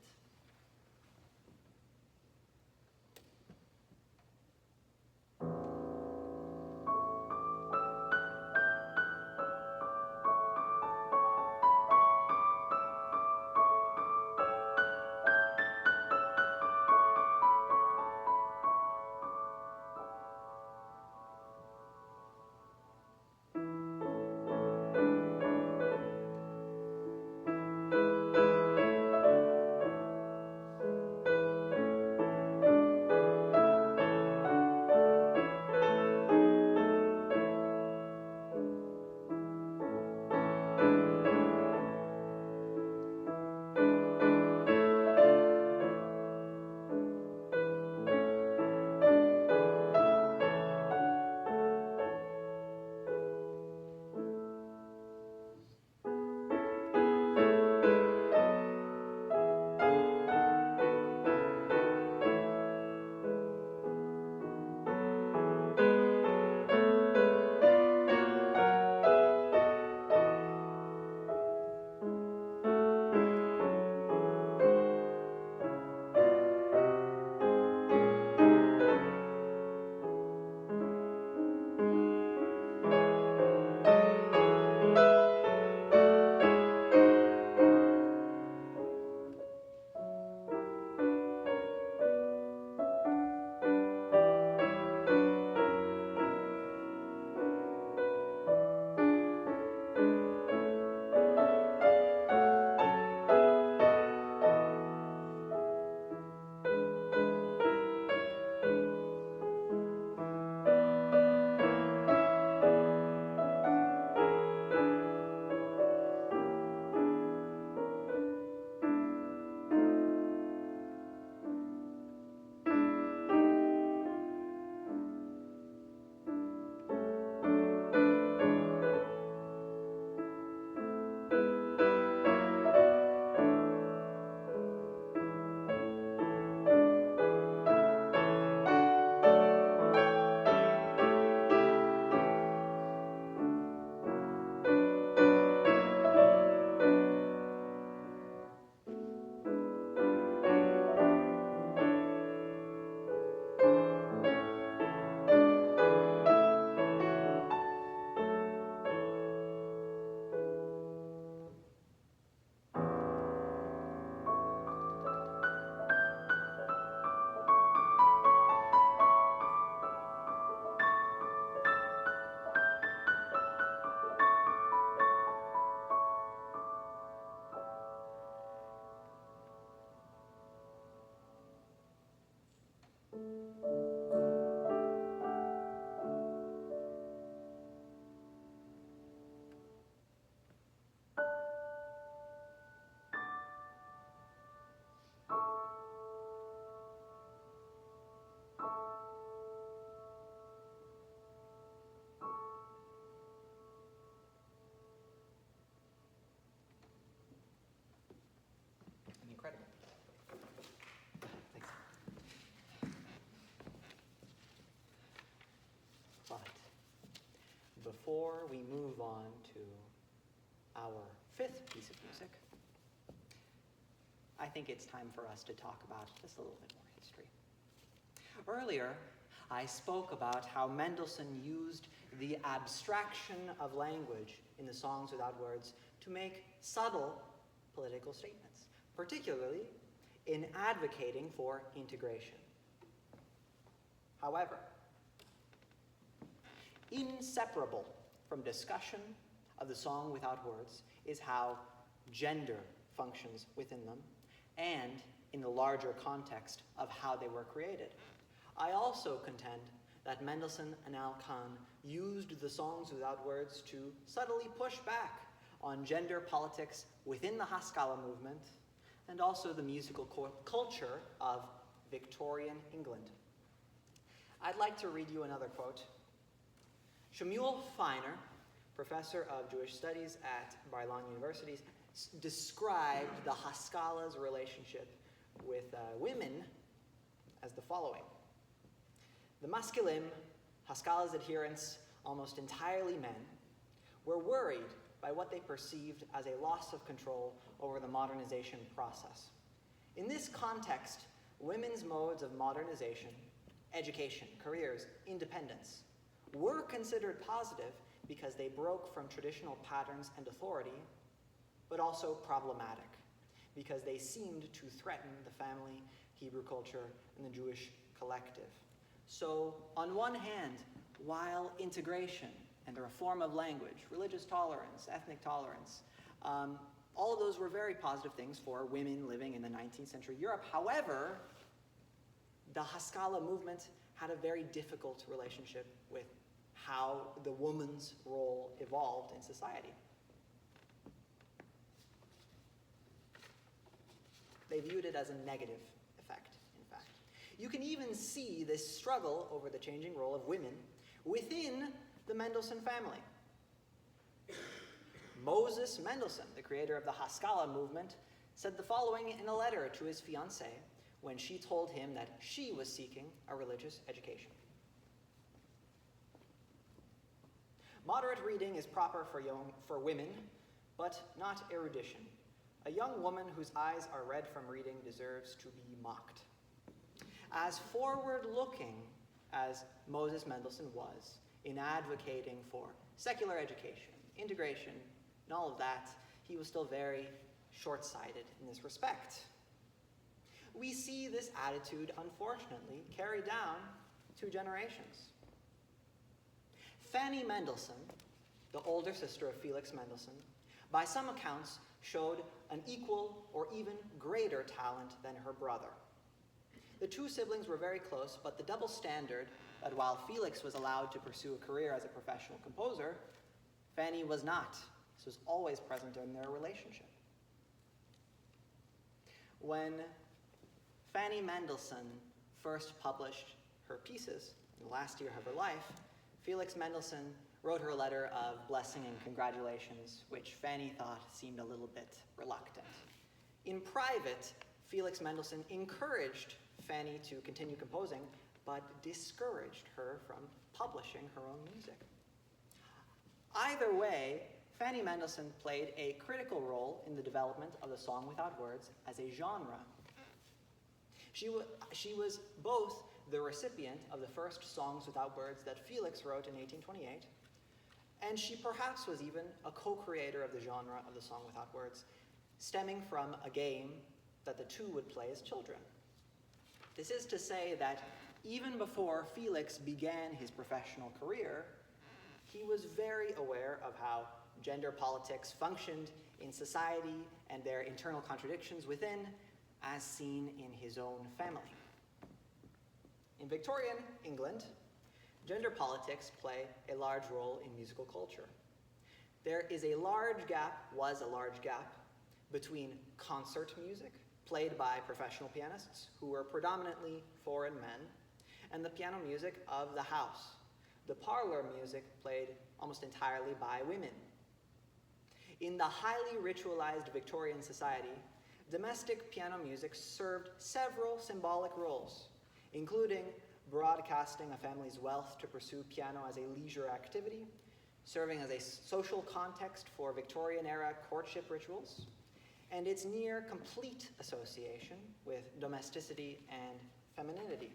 incredible. Thanks. But before we move on to our fifth piece of music, I think it's time for us to talk about just a little bit more history. Earlier, I spoke about how Mendelssohn used the abstraction of language in the songs without words to make subtle political statements, particularly in advocating for integration. However, inseparable from discussion of the song without words is how gender functions within them and in the larger context of how they were created. I also contend that Mendelssohn and Alkan used the songs without words to subtly push back on gender politics within the Haskalah movement and also the musical culture of Victorian England. I'd like to read you another quote. Shmuel Feiner, professor of Jewish studies at Bar-Ilan University, described the Haskalah's relationship with women as the following. The Maskilim, Haskalah's adherents, almost entirely men, were worried by what they perceived as a loss of control over the modernization process. In this context, women's modes of modernization, education, careers, independence, were considered positive because they broke from traditional patterns and authority, but also problematic because they seemed to threaten the family, Hebrew culture, and the Jewish collective. So, on one hand, while integration and the reform of language, religious tolerance, ethnic tolerance, all of those were very positive things for women living in the 19th century Europe. However, the Haskalah movement had a very difficult relationship with how the woman's role evolved in society. They viewed it as a negative effect, in fact. You can even see this struggle over the changing role of women within the Mendelssohn family. Moses Mendelssohn, the creator of the Haskalah movement, said the following in a letter to his fiancée when she told him that she was seeking a religious education. Moderate reading is proper for women, but not erudition. A young woman whose eyes are red from reading deserves to be mocked. As forward-looking as Moses Mendelssohn was in advocating for secular education, integration, and all of that, he was still very short-sighted in this respect. We see this attitude, unfortunately, carried down 2 generations. Fanny Mendelssohn, the older sister of Felix Mendelssohn, by some accounts showed an equal or even greater talent than her brother. The 2 siblings were very close, but the double standard that while Felix was allowed to pursue a career as a professional composer, Fanny was not. This was always present in their relationship. When Fanny Mendelssohn first published her pieces in the last year of her life, Felix Mendelssohn wrote her a letter of blessing and congratulations, which Fanny thought seemed a little bit reluctant. In private, Felix Mendelssohn encouraged Fanny to continue composing, but discouraged her from publishing her own music. Either way, Fanny Mendelssohn played a critical role in the development of the song without words as a genre. She was both the recipient of the first songs without words that Felix wrote in 1828, and she perhaps was even a co-creator of the genre of the song without words, stemming from a game that the 2 would play as children. This is to say that even before Felix began his professional career, he was very aware of how gender politics functioned in society and their internal contradictions within, as seen in his own family. In Victorian England, gender politics play a large role in musical culture. There is a large gap, between concert music, played by professional pianists, who were predominantly foreign men, and the piano music of the house, the parlor music played almost entirely by women. In the highly ritualized Victorian society, domestic piano music served several symbolic roles, including broadcasting a family's wealth to pursue piano as a leisure activity, serving as a social context for Victorian-era courtship rituals, and its near complete association with domesticity and femininity.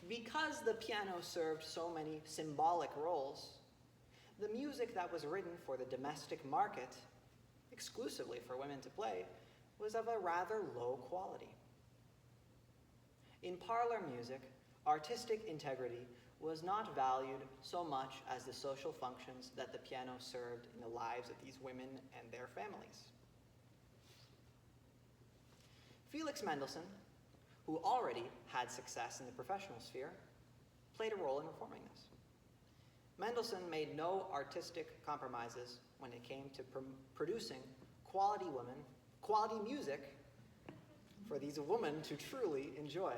Because the piano served so many symbolic roles, the music that was written for the domestic market, exclusively for women to play, was of a rather low quality. In parlor music, artistic integrity was not valued so much as the social functions that the piano served in the lives of these women and their families. Felix Mendelssohn, who already had success in the professional sphere, played a role in reforming this. Mendelssohn made no artistic compromises when it came to producing quality music for these women to truly enjoy,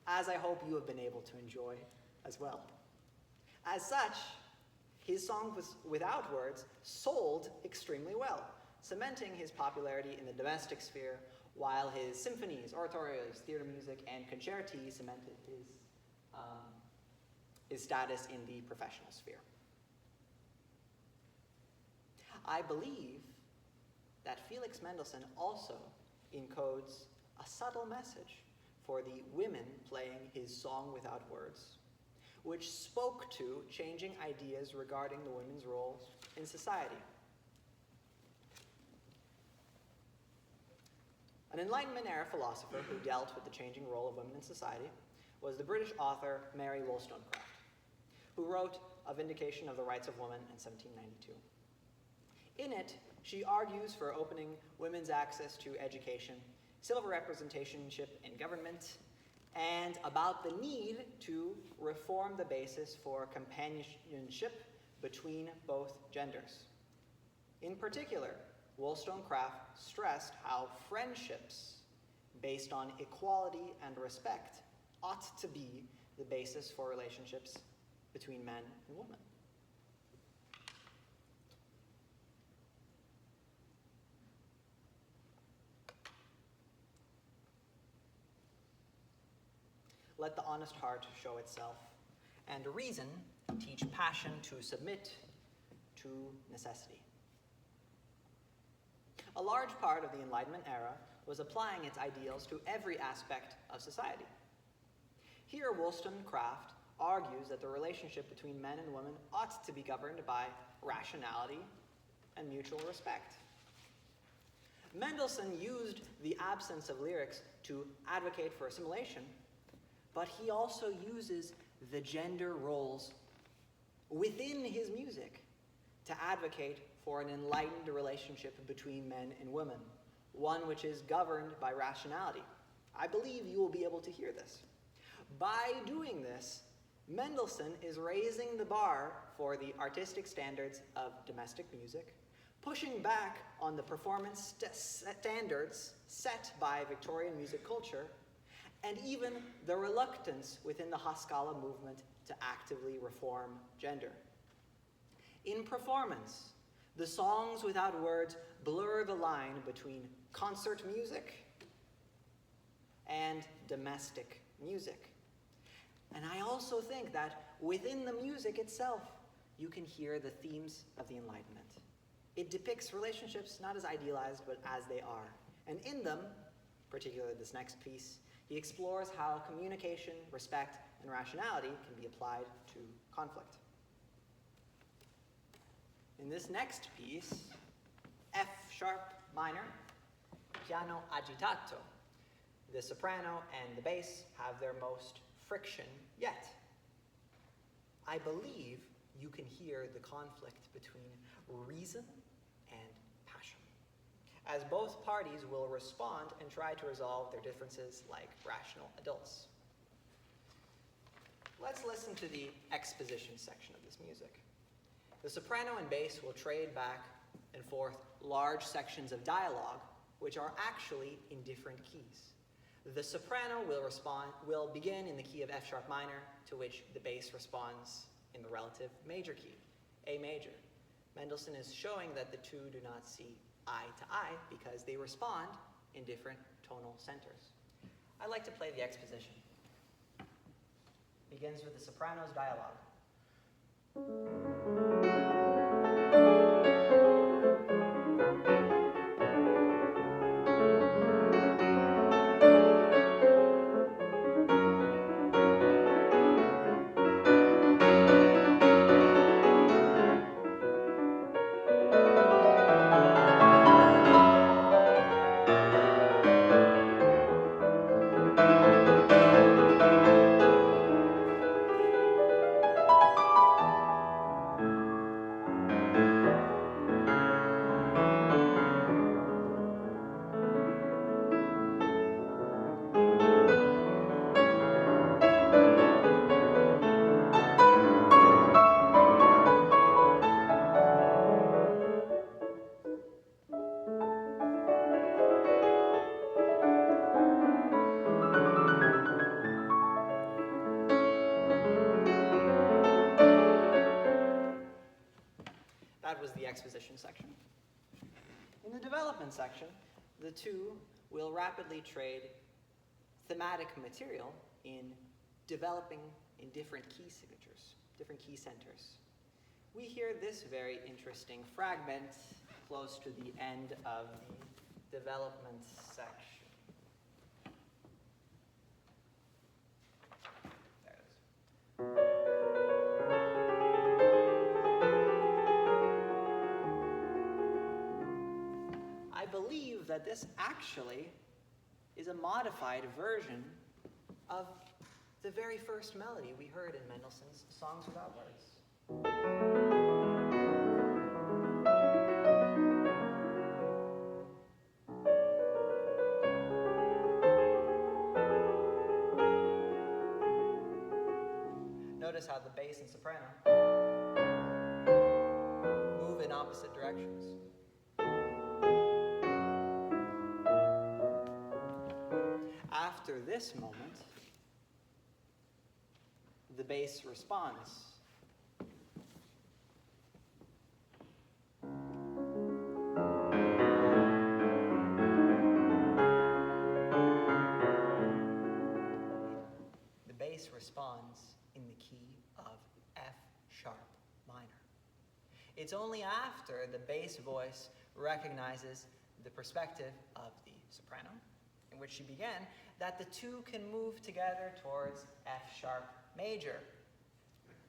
as I hope you have been able to enjoy as well. As such, his songs without words sold extremely well, cementing his popularity in the domestic sphere, while his symphonies, oratorios, theater music, and concerti cemented his status in the professional sphere. I believe that Felix Mendelssohn also encodes a subtle message for the women playing his song without words, which spoke to changing ideas regarding the women's role in society. An Enlightenment-era philosopher who dealt with the changing role of women in society was the British author Mary Wollstonecraft, who wrote A Vindication of the Rights of Woman in 1792. In it, she argues for opening women's access to education, civil representationship in government, and about the need to reform the basis for companionship between both genders. In particular, Wollstonecraft stressed how friendships based on equality and respect ought to be the basis for relationships between men and women. Let the honest heart show itself, and reason teach passion to submit to necessity. A large part of the Enlightenment era was applying its ideals to every aspect of society. Here, Wollstonecraft argues that the relationship between men and women ought to be governed by rationality and mutual respect. Mendelssohn used the absence of lyrics to advocate for assimilation, but he also uses the gender roles within his music to advocate for an enlightened relationship between men and women, one which is governed by rationality. I believe you will be able to hear this. By doing this, Mendelssohn is raising the bar for the artistic standards of domestic music, pushing back on the performance standards set by Victorian music culture, and even the reluctance within the Haskalah movement to actively reform gender. In performance, the songs without words blur the line between concert music and domestic music. And I also think that within the music itself, you can hear the themes of the Enlightenment. It depicts relationships not as idealized, but as they are. And in them, particularly this next piece, he explores how communication, respect, and rationality can be applied to conflict. In this next piece, F sharp minor, piano agitato, the soprano and the bass have their most friction yet. I believe you can hear the conflict between reason and passion, as both parties will respond and try to resolve their differences like rational adults. Let's listen to the exposition section of this music. The soprano and bass will trade back and forth large sections of dialogue, which are actually in different keys. The soprano will begin in the key of F sharp minor, to which the bass responds in the relative major key, A major. Mendelssohn is showing that the two do not see eye to eye because they respond in different tonal centers. I'd like to play the exposition. It begins with the soprano's dialogue. That was the exposition section. In the development section, the two will rapidly trade thematic material in developing in different key signatures, different key centers. We hear this very interesting fragment close to the end of the development section. There it is. I believe that this actually is a modified version of the very first melody we heard in Mendelssohn's Songs Without Words. Notice how the bass and soprano move in opposite directions. After this moment, the bass responds. The bass responds in the key of F sharp minor. It's only after the bass voice recognizes the perspective of the soprano, in which she began, that the two can move together towards F sharp major.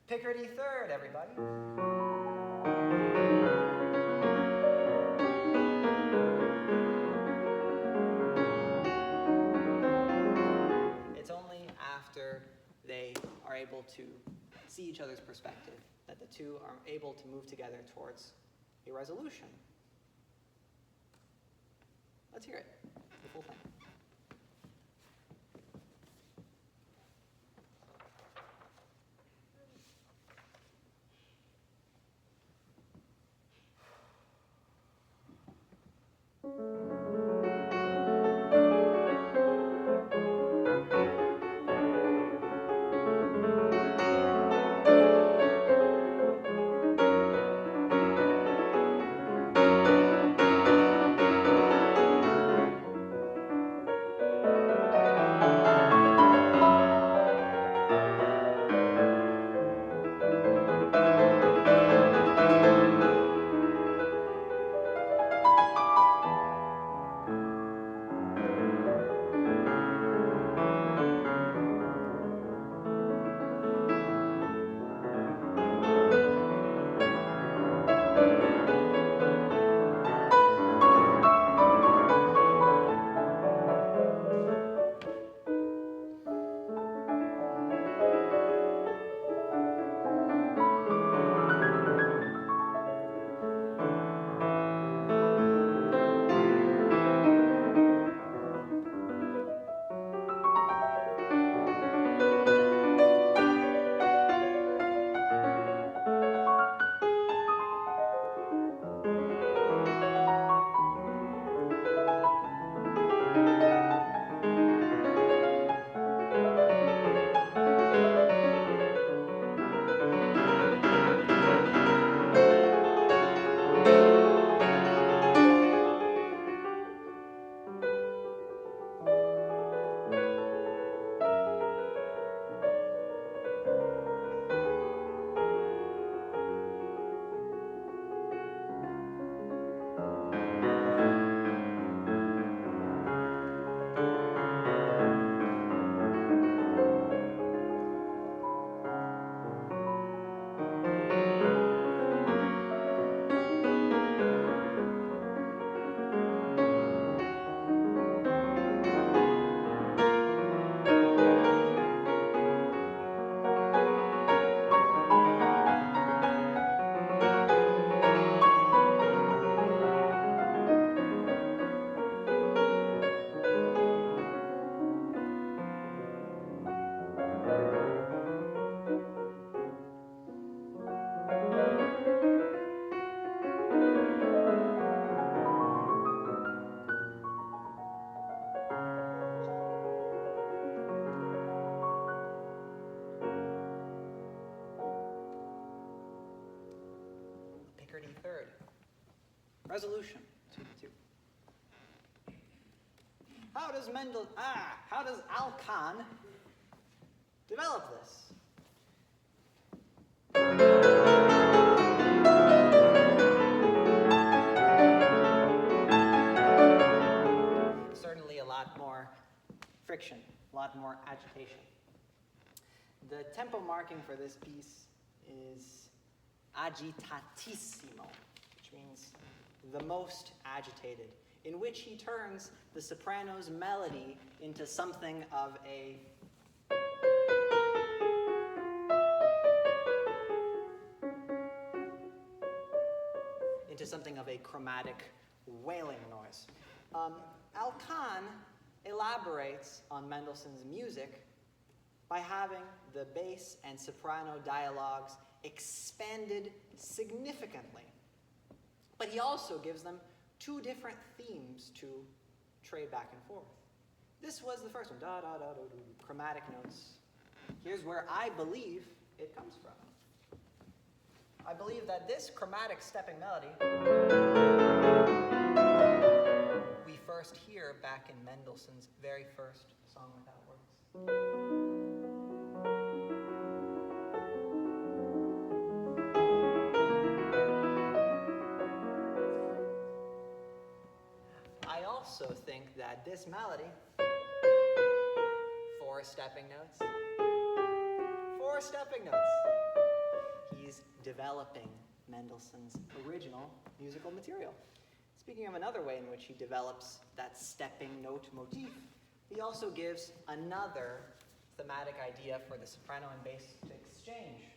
Picardy third, everybody. It's only after they are able to see each other's perspective that the two are able to move together towards a resolution. Let's hear it, the full thing. 133rd. Resolution 2. How does Alkan develop this? Certainly a lot more friction, a lot more agitation. The tempo marking for this piece is agitatissimo, which means the most agitated, in which he turns the soprano's melody into something of a chromatic wailing noise. Alkan elaborates on Mendelssohn's music by having the bass and soprano dialogues expanded significantly. But he also gives them two different themes to trade back and forth. This was the first one, da da da da da, chromatic notes. Here's where I believe it comes from. I believe that this chromatic stepping melody we first hear back in Mendelssohn's very first Song Without Words. I also think that this melody, four stepping notes, he's developing Mendelssohn's original musical material. Speaking of another way in which he develops that stepping note motif, he also gives another thematic idea for the soprano and bass to exchange.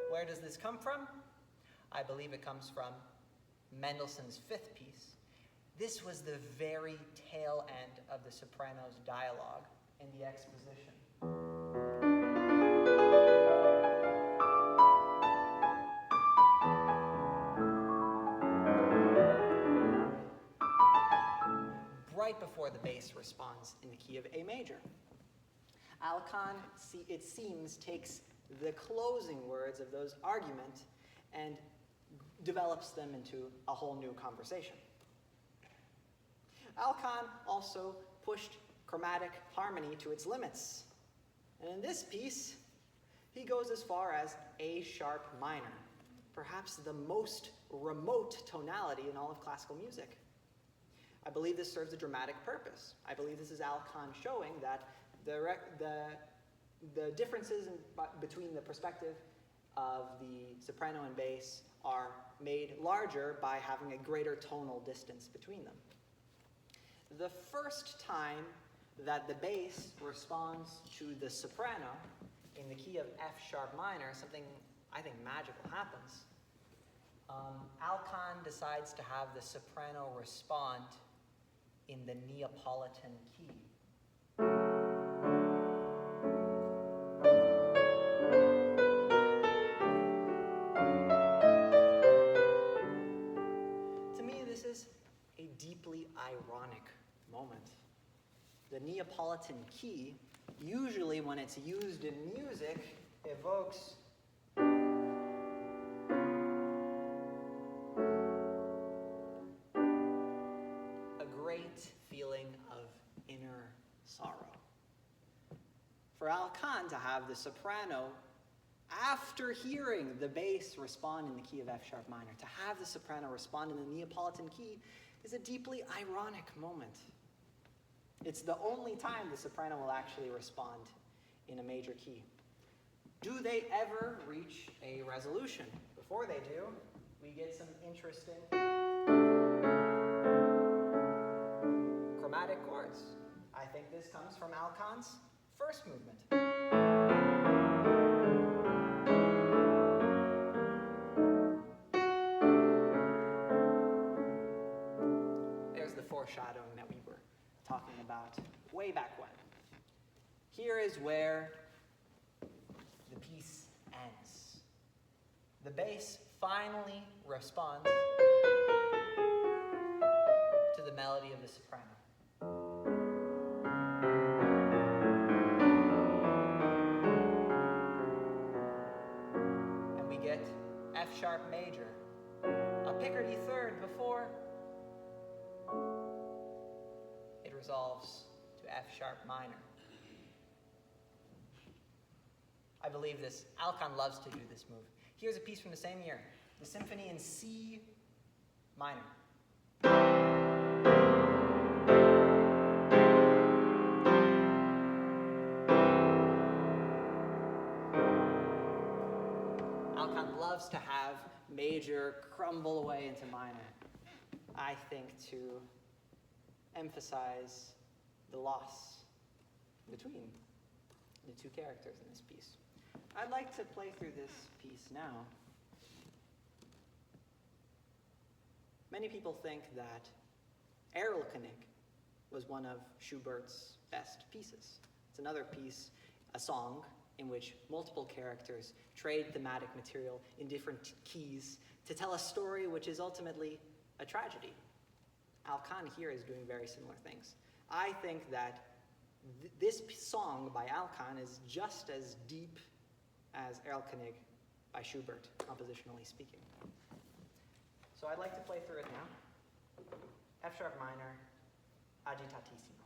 Where does this come from? I believe it comes from Mendelssohn's fifth piece. This was the very tail end of the soprano's dialogue in the exposition. Right before the bass responds in the key of A major. Alkan, it seems, takes the closing words of those arguments and develops them into a whole new conversation. Alkan also pushed chromatic harmony to its limits. And in this piece, he goes as far as A sharp minor, perhaps the most remote tonality in all of classical music. I believe this serves a dramatic purpose. I believe this is Alkan showing that the differences between the perspective of the soprano and bass are made larger by having a greater tonal distance between them. The first time that the bass responds to the soprano in the key of F sharp minor, something I think magical happens. Alkan decides to have the soprano respond in the Neapolitan key. To me, this is a deeply ironic moment. The Neapolitan key, usually when it's used in music, evokes a great feeling of inner sorrow. For Alkan to have the soprano, after hearing the bass respond in the key of F sharp minor, to have the soprano respond in the Neapolitan key is a deeply ironic moment. It's the only time the soprano will actually respond in a major key. Do they ever reach a resolution? Before they do, we get some interesting chromatic chords. I think this comes from Alkan's first movement. There's the foreshadowing that we were talking about way back when. Here is where the piece ends. The bass finally responds to the melody of the soprano. And we get F sharp major, a Picardy third before it resolves to F sharp minor. I believe this. Alkan loves to do this move. Here's a piece from the same year, the symphony in C minor. Alkan loves to have major crumble away into minor, I think to emphasize the loss between the two characters in this piece. I'd like to play through this piece now. Many people think that Erlkönig was one of Schubert's best pieces. It's another piece, a song, in which multiple characters trade thematic material in different keys to tell a story which is ultimately a tragedy. Alkan here is doing very similar things. I think that this song by Alkan is just as deep as Erlkönig by Schubert, compositionally speaking. So I'd like to play through it now. F sharp minor, agitatissimo.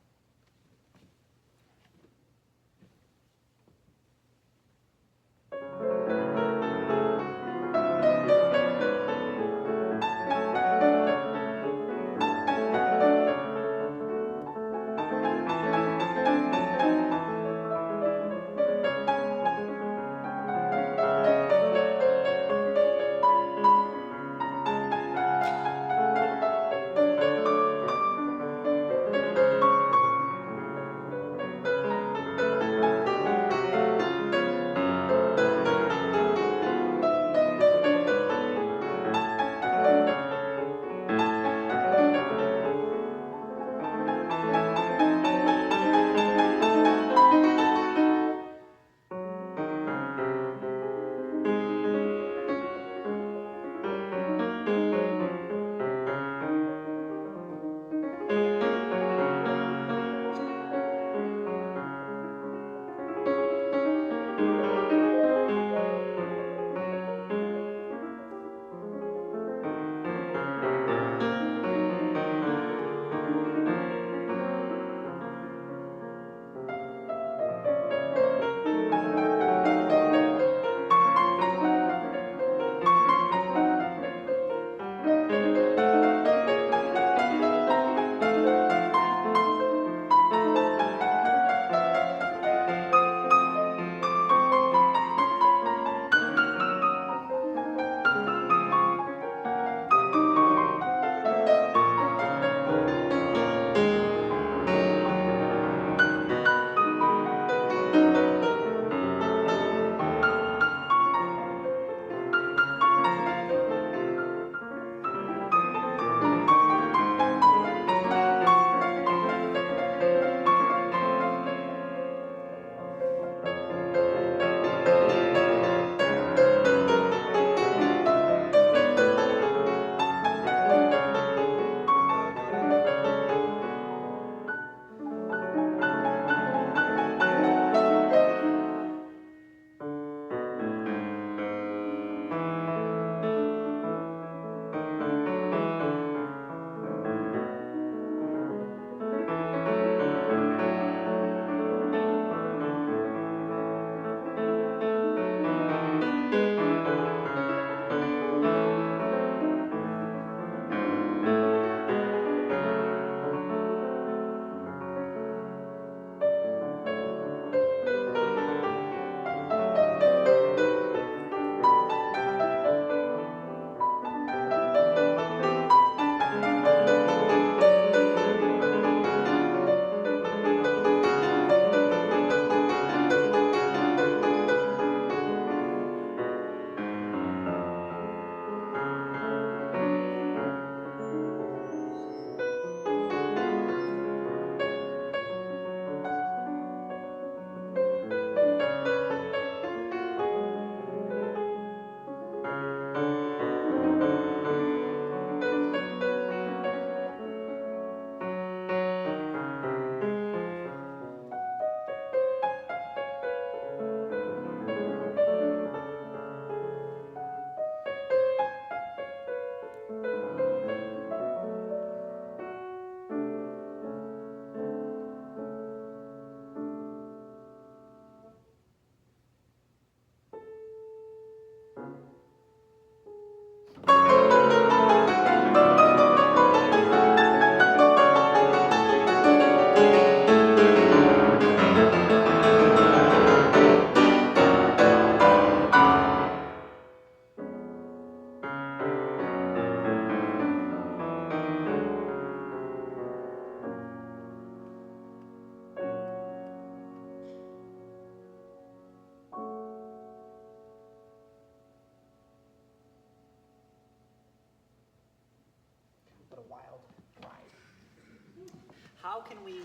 how can we...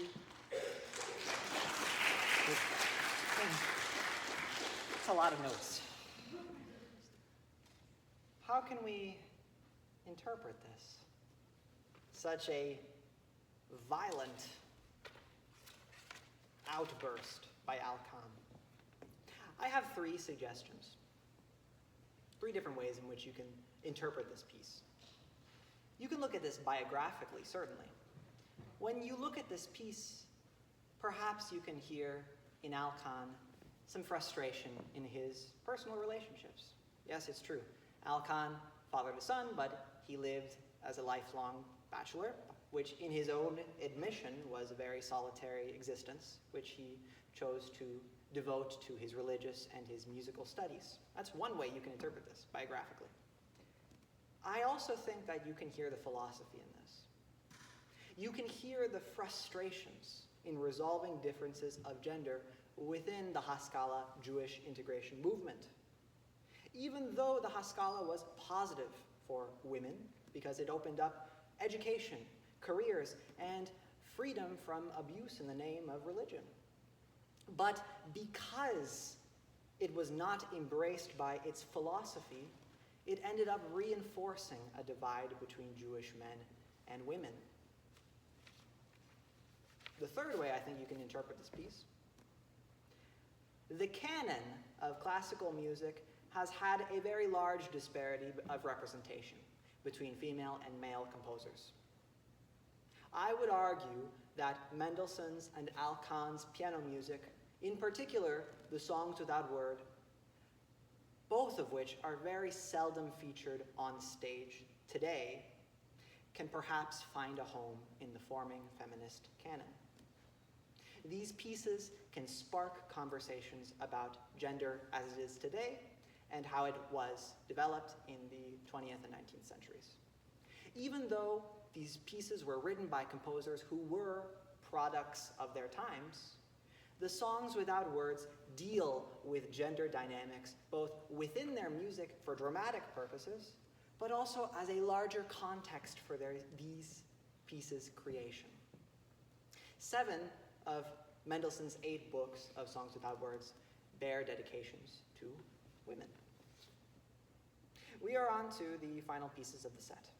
It's a lot of notes. How can we interpret this? Such a violent outburst by Alkan. I have 3 suggestions. 3 different ways in which you can interpret this piece. You can look at this biographically, certainly. When you look at this piece, perhaps you can hear in Alkan some frustration in his personal relationships. Yes, it's true. Alkan fathered a son, but he lived as a lifelong bachelor, which in his own admission was a very solitary existence, which he chose to devote to his religious and his musical studies. That's one way you can interpret this, biographically. I also think that you can hear the philosophy in this. You can hear the frustrations in resolving differences of gender within the Haskalah Jewish integration movement. Even though the Haskalah was positive for women, because it opened up education, careers, and freedom from abuse in the name of religion. But because it was not embraced by its philosophy, it ended up reinforcing a divide between Jewish men and women. The third way I think you can interpret this piece: the canon of classical music has had a very large disparity of representation between female and male composers. I would argue that Mendelssohn's and Alkan's piano music, in particular the songs without word, both of which are very seldom featured on stage today, can perhaps find a home in the forming feminist canon. These pieces can spark conversations about gender as it is today and how it was developed in the 20th and 19th centuries. Even though these pieces were written by composers who were products of their times, the songs without words deal with gender dynamics both within their music for dramatic purposes, but also as a larger context for these pieces' creation. 7 of Mendelssohn's 8 books of songs without words bear dedications to women. We are on to the final pieces of the set.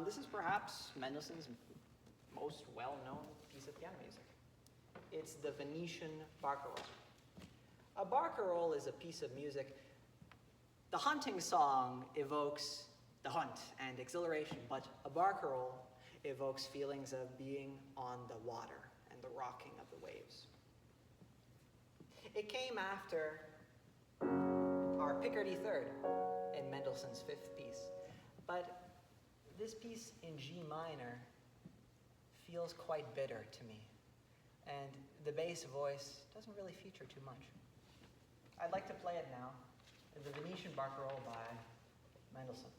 This is perhaps Mendelssohn's most well-known piece of piano music. It's the Venetian barcarolle. A barcarolle is a piece of music. The hunting song evokes the hunt and exhilaration, but a barcarolle evokes feelings of being on the water and the rocking of the waves. It came after our Picardy Third in Mendelssohn's 5th piece, but this piece in G minor feels quite bitter to me, and the bass voice doesn't really feature too much. I'd like to play it now, the Venetian barcarolle by Mendelssohn.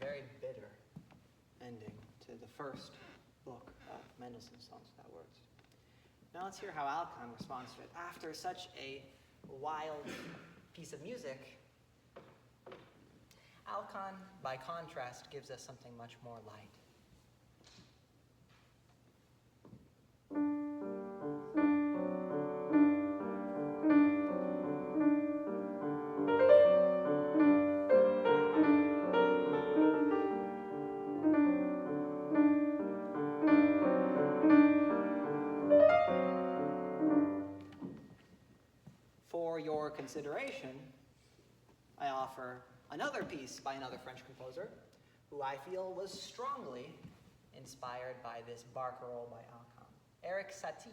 a very bitter ending to the first book of Mendelssohn's Songs Without Words. Now let's hear how Alkan responds to it. After such a wild piece of music, Alkan, by contrast, gives us something much more light. For your consideration, I offer another piece by another French composer who I feel was strongly inspired by this barcarolle by Alkan, Eric Satie.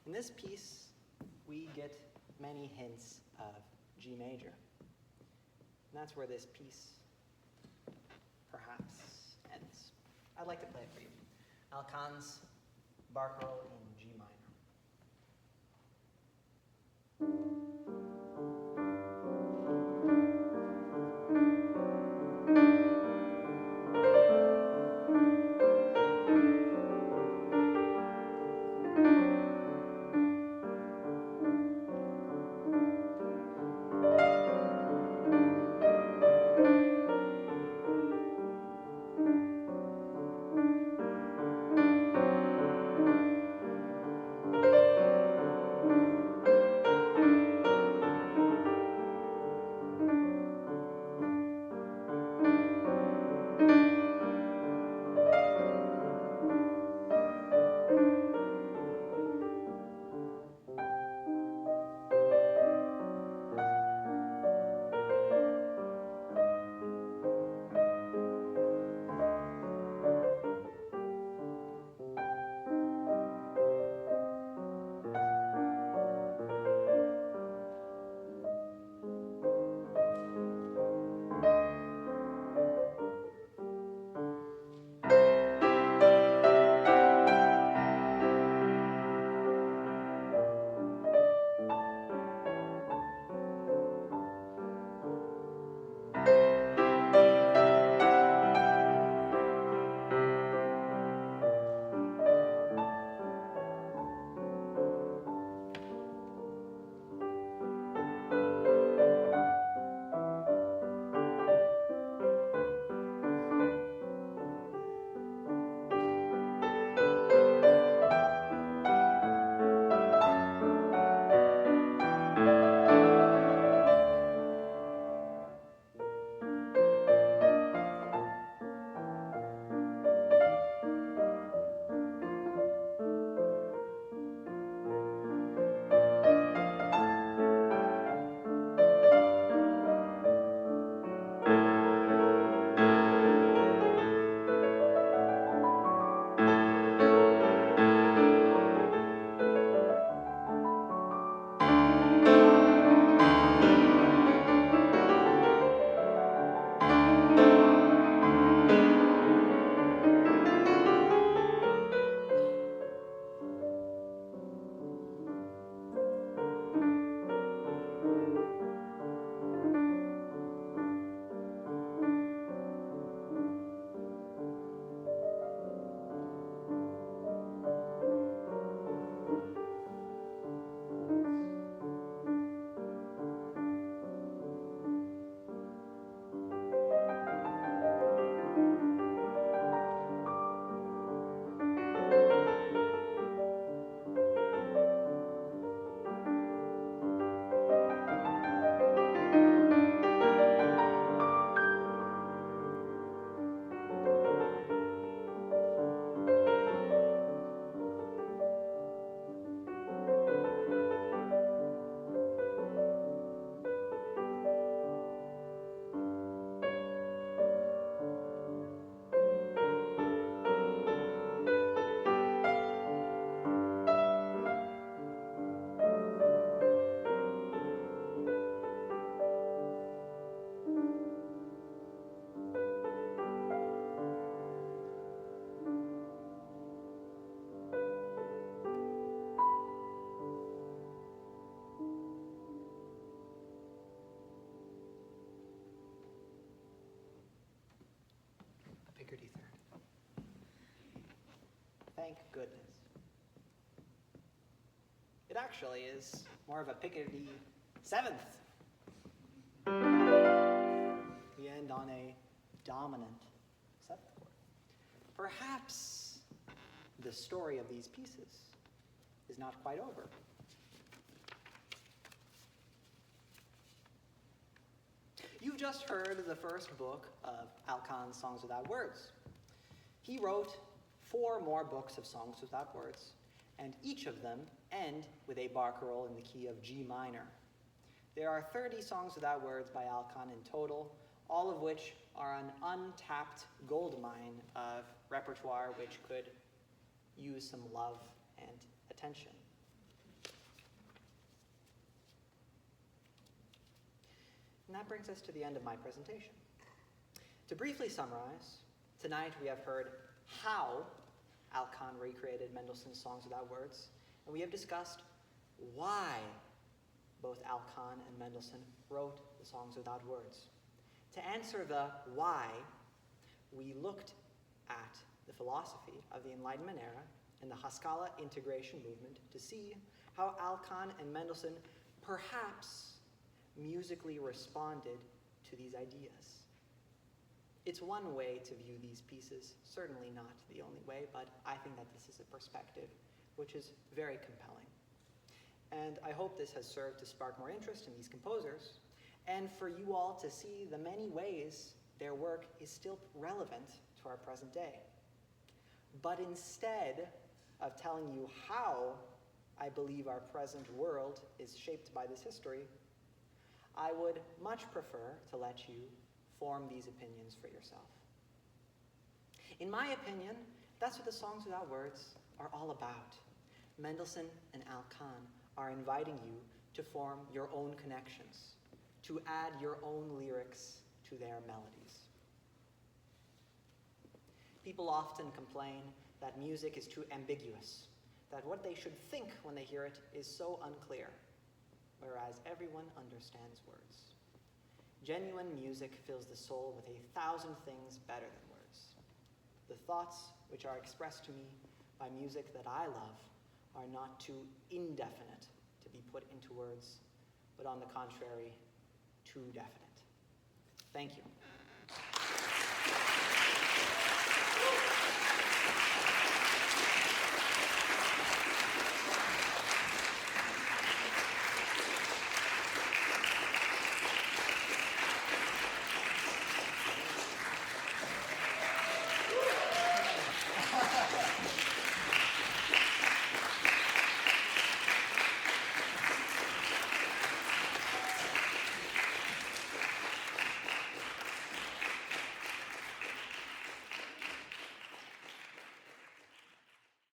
In this piece, we get many hints of G major. And that's where this piece perhaps ends. I'd like to play it for you. Alkan's barcarolle in G minor. Thank goodness. It actually is more of a Picardy seventh. We end on a dominant seventh chord. Perhaps the story of these pieces is not quite over. You've just heard the first book of Alkan's Songs Without Words. He wrote 4 more books of songs without words, and each of them end with a barcarolle in the key of G minor. There are 30 songs without words by Alkan in total, all of which are an untapped goldmine of repertoire which could use some love and attention. And that brings us to the end of my presentation. To briefly summarize, tonight we have heard how Alkan recreated Mendelssohn's Songs Without Words, and we have discussed why both Alkan and Mendelssohn wrote the Songs Without Words. To answer the why, we looked at the philosophy of the Enlightenment era and the Haskalah integration movement to see how Alkan and Mendelssohn perhaps musically responded to these ideas. It's one way to view these pieces, certainly not the only way, but I think that this is a perspective which is very compelling. And I hope this has served to spark more interest in these composers, and for you all to see the many ways their work is still relevant to our present day. But instead of telling you how I believe our present world is shaped by this history, I would much prefer to let you form these opinions for yourself. In my opinion, that's what the Songs Without Words are all about. Mendelssohn and Alkan are inviting you to form your own connections, to add your own lyrics to their melodies. People often complain that music is too ambiguous, that what they should think when they hear it is so unclear, whereas everyone understands words. Genuine music fills the soul with 1,000 things better than words. The thoughts which are expressed to me by music that I love are not too indefinite to be put into words, but on the contrary, too definite. Thank you.